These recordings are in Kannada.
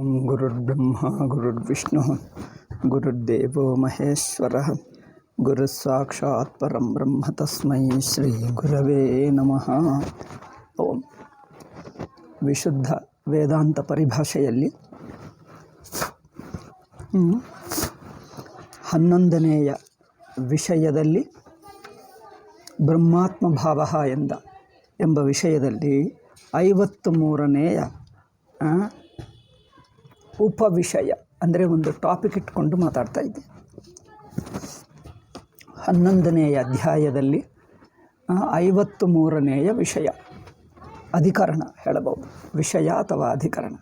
ಓಂ ಗುರುರ್ಬ್ರಹ್ಮ ಗುರುರ್ವಿಷ್ಣು ಗುರುರ್ದೇವೋ ಮಹೇಶ್ವರ ಗುರು ಸಾಕ್ಷಾತ್ ಪರಂ ಬ್ರಹ್ಮ ತಸ್ಮೈ ಶ್ರೀ ಗುರವೇ ನಮಃ. ಓಂ. ವಿಶುದ್ಧ ವೇದಾಂತ ಪರಿಭಾಷೆಯಲ್ಲಿ 11ನೆಯ ವಿಷಯದಲ್ಲಿ ಬ್ರಹ್ಮಾತ್ಮ ಭಾವ ಎಂಬ ವಿಷಯದಲ್ಲಿ 53ನೆಯ ಉಪವಿಷಯ ಅಂದರೆ ಒಂದು ಟಾಪಿಕ್ ಇಟ್ಕೊಂಡು ಮಾತಾಡ್ತಾ ಇದ್ದೆ. 11ನೆಯ ಅಧ್ಯಾಯದಲ್ಲಿ 53ನೆಯ ವಿಷಯ, ಅಧಿಕರಣ ಹೇಳಬಹುದು. ವಿಷಯ ಅಥವಾ ಅಧಿಕರಣ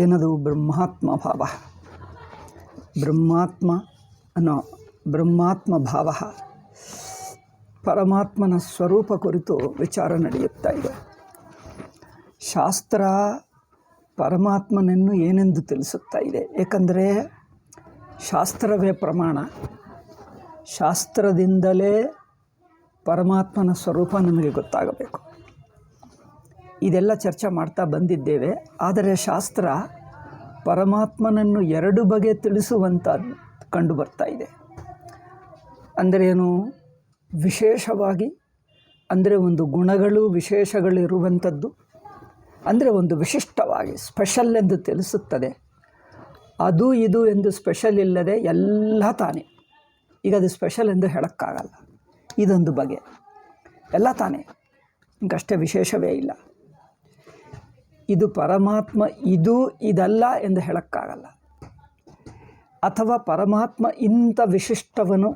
ಏನದು? ಬ್ರಹ್ಮಾತ್ಮ ಭಾವ. ಬ್ರಹ್ಮಾತ್ಮ ಭಾವ, ಪರಮಾತ್ಮನ ಸ್ವರೂಪ ಕುರಿತು ವಿಚಾರ ನಡೆಯುತ್ತಾ ಇದೆ. ಶಾಸ್ತ್ರ ಪರಮಾತ್ಮನನ್ನು ಏನೆಂದು ತಿಳಿಸುತ್ತಾ ಇದೆ? ಏಕೆಂದರೆ ಶಾಸ್ತ್ರವೇ ಪ್ರಮಾಣ. ಶಾಸ್ತ್ರದಿಂದಲೇ ಪರಮಾತ್ಮನ ಸ್ವರೂಪ ನಮಗೆ ಗೊತ್ತಾಗಬೇಕು. ಇದೆಲ್ಲ ಚರ್ಚೆ ಮಾಡ್ತಾ ಬಂದಿದ್ದೇವೆ. ಆದರೆ ಶಾಸ್ತ್ರ ಪರಮಾತ್ಮನನ್ನು ಎರಡು ಬಗೆ ತಿಳಿಸುವಂಥ ಕಂಡು ಬರ್ತಾ ಇದೆ. ಅಂದರೇನು? ವಿಶೇಷವಾಗಿ ಅಂದರೆ ಒಂದು ಗುಣಗಳು ವಿಶೇಷಗಳಿರುವಂಥದ್ದು, ಅಂದರೆ ಒಂದು ವಿಶಿಷ್ಟವಾಗಿ ಸ್ಪೆಷಲ್ ಎಂದು ತಿಳಿಸುತ್ತದೆ. ಅದು ಇದು ಎಂದು ಸ್ಪೆಷಲ್ ಇಲ್ಲದೆ ಎಲ್ಲ ತಾನೇ. ಈಗ ಅದು ಸ್ಪೆಷಲ್ ಎಂದು ಹೇಳೋಕ್ಕಾಗಲ್ಲ. ಇದೊಂದು ಬಗೆ. ಎಲ್ಲ ತಾನೇ, ಇಂಕಷ್ಟೇ ವಿಶೇಷವೇ ಇಲ್ಲ. ಇದು ಪರಮಾತ್ಮ ಇದು ಇದಲ್ಲ ಎಂದು ಹೇಳೋಕ್ಕಾಗಲ್ಲ. ಅಥವಾ ಪರಮಾತ್ಮ ಇಂಥ ವಿಶಿಷ್ಟವನು,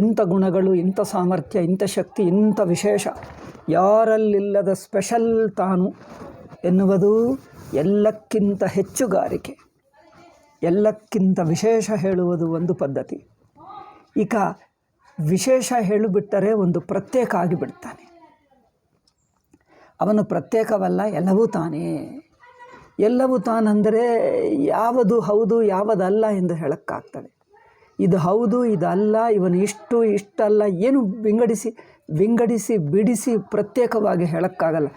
ಇಂಥ ಗುಣಗಳು, ಇಂಥ ಸಾಮರ್ಥ್ಯ, ಇಂಥ ಶಕ್ತಿ, ಇಂಥ ವಿಶೇಷ, ಯಾರಲ್ಲಿಲ್ಲದ ಸ್ಪೆಷಲ್ ತಾನು ಎನ್ನುವುದು ಎಲ್ಲಕ್ಕಿಂತ ಹೆಚ್ಚುಗಾರಿಕೆ, ಎಲ್ಲಕ್ಕಿಂತ ವಿಶೇಷ ಹೇಳುವುದು ಒಂದು ಪದ್ಧತಿ. ಈಗ ವಿಶೇಷ ಹೇಳಿಬಿಟ್ಟರೆ ಒಂದು ಪ್ರತ್ಯೇಕ ಆಗಿಬಿಡ್ತಾನೆ. ಅವನು ಪ್ರತ್ಯೇಕವಲ್ಲ, ಎಲ್ಲವೂ ತಾನೇ. ಎಲ್ಲವೂ ತಾನೆಂದರೆ ಯಾವುದು ಹೌದು ಯಾವುದಲ್ಲ ಎಂದು ಹೇಳೋಕ್ಕಾಗ್ತದೆ. ಇದು ಹೌದು ಇದಲ್ಲ, ಇವನು ಇಷ್ಟು ಇಷ್ಟಲ್ಲ, ಏನು ವಿಂಗಡಿಸಿ ಬಿಡಿಸಿ ಪ್ರತ್ಯೇಕವಾಗಿ ಹೇಳೋಕ್ಕಾಗಲ್ಲ.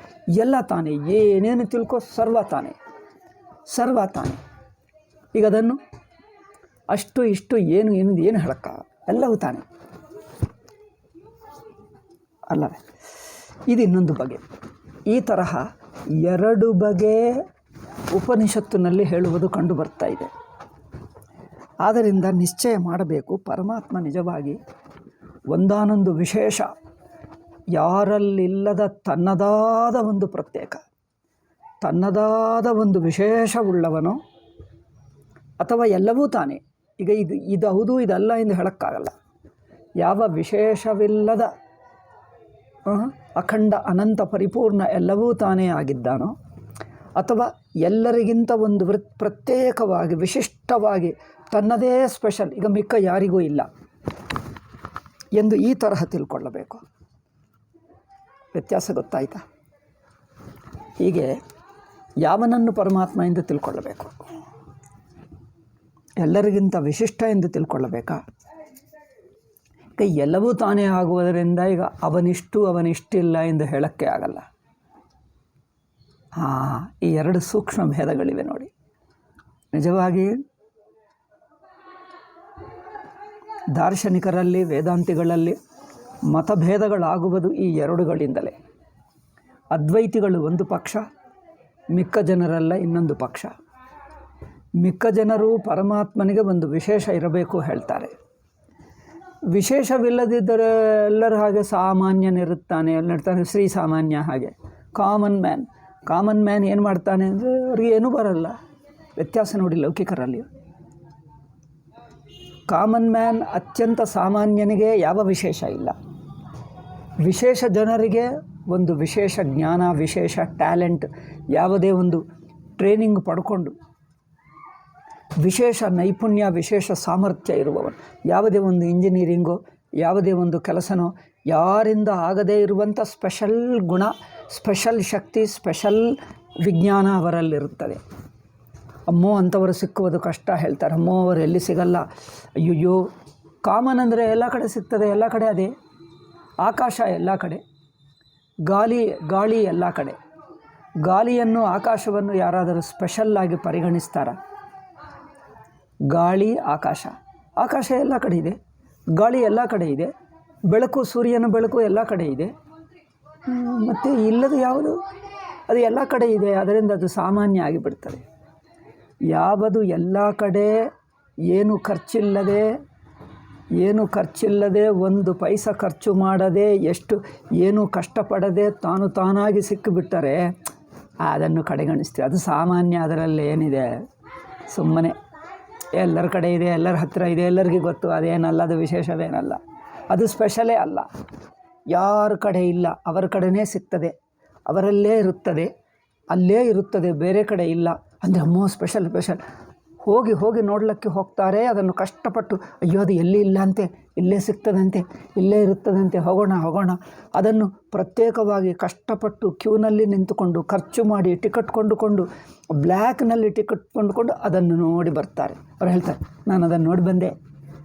ಎಲ್ಲ ತಾನೇ, ಏನೇನು ತಿಳ್ಕೊ, ಸರ್ವ ತಾನೇ, ಸರ್ವ ತಾನೇ. ಈಗ ಅದನ್ನು ಅಷ್ಟು ಇಷ್ಟು ಏನು ಹೇಳೋಕ್ಕಾಗಲ್ಲ, ಎಲ್ಲವೂ ತಾನೇ ಅಲ್ಲವೇ? ಇದು ಇನ್ನೊಂದು ಬಗೆ. ಈ ತರಹ ಎರಡು ಬಗೆ ಉಪನಿಷತ್ತಿನಲ್ಲಿ ಹೇಳುವುದು ಕಂಡು ಬರ್ತಾ ಇದೆ. ಆದ್ದರಿಂದ ನಿಶ್ಚಯ ಮಾಡಬೇಕು, ಪರಮಾತ್ಮ ನಿಜವಾಗಿ ಒಂದಾನೊಂದು ವಿಶೇಷ, ಯಾರಲ್ಲಿಲ್ಲದ ತನ್ನದಾದ ಒಂದು ಪ್ರತ್ಯೇಕ, ತನ್ನದಾದ ಒಂದು ವಿಶೇಷವುಳ್ಳವನೋ, ಅಥವಾ ಎಲ್ಲವೂ ತಾನೇ. ಈಗ ಇದು ಹೌದು ಇದಲ್ಲ ಎಂದು ಹೇಳೋಕ್ಕಾಗಲ್ಲ. ಯಾವ ವಿಶೇಷವಿಲ್ಲದ ಅಖಂಡ ಅನಂತ ಪರಿಪೂರ್ಣ ಎಲ್ಲವೂ ತಾನೇ ಆಗಿದ್ದಾನೋ, ಅಥವಾ ಎಲ್ಲರಿಗಿಂತ ಒಂದು ಪ್ರತ್ಯೇಕವಾಗಿ ವಿಶಿಷ್ಟವಾಗಿ ತನ್ನದೇ ಸ್ಪೆಷಲ್, ಈಗ ಮಿಕ್ಕ ಯಾರಿಗೂ ಇಲ್ಲ ಎಂದು ಈ ತರಹ ತಿಳ್ಕೊಳ್ಳಬೇಕು. ವ್ಯತ್ಯಾಸ ಗೊತ್ತಾಯ್ತಾ? ಹೀಗೆ ಯಾವನನ್ನು ಪರಮಾತ್ಮ ಎಂದು ತಿಳ್ಕೊಳ್ಳಬೇಕು? ಎಲ್ಲರಿಗಿಂತ ವಿಶಿಷ್ಟ ಎಂದು ತಿಳ್ಕೊಳ್ಳಬೇಕಾ? ಈಗ ಎಲ್ಲವೂ ತಾನೇ ಆಗುವುದರಿಂದ ಈಗ ಅವನಿಷ್ಟಿಲ್ಲ ಎಂದು ಹೇಳೋಕ್ಕೆ ಆಗಲ್ಲ. ಈ ಎರಡು ಸೂಕ್ಷ್ಮ ಭೇದಗಳಿವೆ ನೋಡಿ. ನಿಜವಾಗಿ ದಾರ್ಶನಿಕರಲ್ಲಿ, ವೇದಾಂತಿಗಳಲ್ಲಿ ಮತಭೇದಗಳಾಗುವುದು ಈ ಎರಡುಗಳಿಂದಲೇ. ಅದ್ವೈತಿಗಳು ಒಂದು ಪಕ್ಷ, ಮಿಕ್ಕ ಜನರೆಲ್ಲ ಇನ್ನೊಂದು ಪಕ್ಷ. ಮಿಕ್ಕ ಜನರು ಪರಮಾತ್ಮನಿಗೆ ಒಂದು ವಿಶೇಷ ಇರಬೇಕು ಹೇಳ್ತಾರೆ. ವಿಶೇಷವಿಲ್ಲದಿದ್ದರೆ ಎಲ್ಲರೂ ಹಾಗೆ ಸಾಮಾನ್ಯನಿರುತ್ತಾನೆ, ಎಲ್ಲ ಶ್ರೀ ಸಾಮಾನ್ಯ, ಹಾಗೆ ಕಾಮನ್ ಮ್ಯಾನ್ ಏನು ಮಾಡ್ತಾನೆ ಅಂದರೆ ಅವ್ರಿಗೆ ಏನೂ ಬರಲ್ಲ. ವ್ಯತ್ಯಾಸ ನೋಡಿ ಲೌಕಿಕರಲ್ಲಿ. ಕಾಮನ್ ಮ್ಯಾನ್ ಅತ್ಯಂತ ಸಾಮಾನ್ಯನಿಗೆ ಯಾವ ವಿಶೇಷ ಇಲ್ಲ. ವಿಶೇಷ ಜನರಿಗೆ ಒಂದು ವಿಶೇಷ ಜ್ಞಾನ, ವಿಶೇಷ ಟ್ಯಾಲೆಂಟ್, ಯಾವುದೇ ಒಂದು ಟ್ರೈನಿಂಗ್ ಪಡ್ಕೊಂಡು ವಿಶೇಷ ನೈಪುಣ್ಯ, ವಿಶೇಷ ಸಾಮರ್ಥ್ಯ ಇರುವವನು, ಯಾವುದೇ ಒಂದು ಇಂಜಿನಿಯರಿಂಗೋ ಯಾವುದೇ ಒಂದು ಕೆಲಸನೋ ಯಾರಿಂದ ಆಗದೇ ಇರುವಂಥ ಸ್ಪೆಷಲ್ ಗುಣ, ಸ್ಪೆಷಲ್ ಶಕ್ತಿ, ಸ್ಪೆಷಲ್ ವಿಜ್ಞಾನ ಅವರಲ್ಲಿರುತ್ತದೆ. ಅಮ್ಮೋ ಅಂಥವರು ಸಿಕ್ಕುವುದು ಕಷ್ಟ ಹೇಳ್ತಾರೆ. ಅಮ್ಮೋ ಅವರು ಎಲ್ಲಿ ಸಿಗಲ್ಲ. ಅಯ್ಯೋ, ಕಾಮನ್ ಅಂದರೆ ಎಲ್ಲ ಕಡೆ ಸಿಗ್ತದೆ, ಎಲ್ಲ ಕಡೆ ಅದೇ. ಆಕಾಶ ಎಲ್ಲ ಕಡೆ, ಗಾಳಿ ಎಲ್ಲ ಕಡೆ, ಗಾಳಿಯನ್ನು, ಆಕಾಶವನ್ನು ಯಾರಾದರೂ ಸ್ಪೆಷಲ್ಲಾಗಿ ಪರಿಗಣಿಸ್ತಾರಾ? ಗಾಳಿ, ಆಕಾಶ. ಆಕಾಶ ಎಲ್ಲ ಕಡೆ ಇದೆ, ಗಾಳಿ ಎಲ್ಲ ಕಡೆ ಇದೆ, ಬೆಳಕು, ಸೂರ್ಯನ ಬೆಳಕು ಎಲ್ಲ ಕಡೆ ಇದೆ. ಮತ್ತು ಇಲ್ಲದು ಯಾವುದು? ಅದು ಎಲ್ಲ ಕಡೆ ಇದೆ, ಅದರಿಂದ ಅದು ಸಾಮಾನ್ಯ ಆಗಿಬಿಡ್ತದೆ. ಯಾವುದು ಎಲ್ಲ ಕಡೆ ಏನು ಖರ್ಚಿಲ್ಲದೆ ಒಂದು ಪೈಸಾ ಖರ್ಚು ಮಾಡದೆ ಏನು ಕಷ್ಟಪಡದೆ ತಾನಾಗಿ ಸಿಕ್ಕಿಬಿಟ್ಟರೆ ಅದನ್ನು ಕಡೆಗಣಿಸ್ತೀವಿ. ಅದು ಸಾಮಾನ್ಯ, ಅದರಲ್ಲಿ ಏನಿದೆ? ಸುಮ್ಮನೆ ಎಲ್ಲರ ಕಡೆ ಇದೆ, ಎಲ್ಲರ ಹತ್ತಿರ ಇದೆ, ಎಲ್ಲರಿಗೂ ಗೊತ್ತು, ಅದೇನಲ್ಲ, ಅದು ವಿಶೇಷವೇನಲ್ಲ, ಅದು ಸ್ಪೆಷಲೇ ಅಲ್ಲ. ಯಾರ ಕಡೆ ಇಲ್ಲ, ಅವರ ಕಡೆನೇ ಸಿಗ್ತದೆ, ಅವರಲ್ಲೇ ಇರುತ್ತದೆ, ಅಲ್ಲೇ ಇರುತ್ತದೆ, ಬೇರೆ ಕಡೆ ಇಲ್ಲ ಅಂದರೆ ಅಮ್ಮೋ ಸ್ಪೆಷಲ್. ಹೋಗಿ ನೋಡಲಿಕ್ಕೆ ಹೋಗ್ತಾರೆ, ಅದನ್ನು ಕಷ್ಟಪಟ್ಟು ಅಯ್ಯೋ ಅದು ಎಲ್ಲಿ ಇಲ್ಲ ಅಂತೆ, ಇಲ್ಲೇ ಸಿಗ್ತದಂತೆ, ಇಲ್ಲೇ ಇರುತ್ತದಂತೆ, ಹೋಗೋಣ. ಅದನ್ನು ಪ್ರತ್ಯೇಕವಾಗಿ ಕಷ್ಟಪಟ್ಟು ಕ್ಯೂನಲ್ಲಿ ನಿಂತುಕೊಂಡು ಖರ್ಚು ಮಾಡಿ ಟಿಕೆಟ್ ಕೊಂಡುಕೊಂಡು ಬ್ಲ್ಯಾಕ್ನಲ್ಲಿ ಟಿಕೆಟ್ ಕೊಂಡುಕೊಂಡು ಅದನ್ನು ನೋಡಿ ಬರ್ತಾರೆ. ಅವ್ರು ಹೇಳ್ತಾರೆ, ನಾನು ಅದನ್ನು ನೋಡಿ ಬಂದೆ,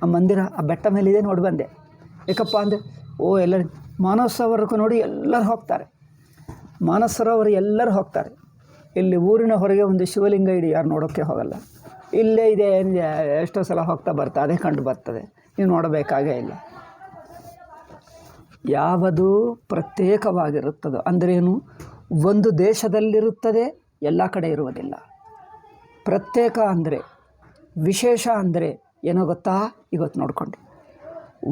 ಆ ಮಂದಿರ ಆ ಬೆಟ್ಟ ಮೇಲಿದೆ, ನೋಡಿ ಬಂದೆ. ಏಕಪ್ಪ ಅಂದರೆ ಎಲ್ಲರೂ ಮಾನಸ ಸರೋವರಕ್ಕೂ ನೋಡಿ ಎಲ್ಲರೂ ಹೋಗ್ತಾರೆ, ಮಾನಸ ಸರೋವರ ಎಲ್ಲರೂ ಹೋಗ್ತಾರೆ. ಇಲ್ಲಿ ಊರಿನ ಹೊರಗೆ ಒಂದು ಶಿವಲಿಂಗ ಇಡಿ, ಯಾರು ನೋಡೋಕ್ಕೆ ಹೋಗಲ್ಲ. ಇಲ್ಲೇ ಇದೆ, ಏನಿದೆ, ಎಷ್ಟೋ ಸಲ ಹೋಗ್ತಾ ಬರ್ತಾ ಅದೇ ಕಂಡು ಬರ್ತದೆ, ನೀವು ನೋಡಬೇಕಾಗೇ ಇಲ್ಲ. ಯಾವುದು ಪ್ರತ್ಯೇಕವಾಗಿರುತ್ತದೋ ಅಂದ್ರೇನು? ಒಂದು ದೇಶದಲ್ಲಿರುತ್ತದೆ, ಎಲ್ಲ ಕಡೆ ಇರುವುದಿಲ್ಲ. ಪ್ರತ್ಯೇಕ ಅಂದರೆ, ವಿಶೇಷ ಅಂದರೆ ಏನೋ ಗೊತ್ತಾ? ಇವತ್ತು ನೋಡಿಕೊಂಡು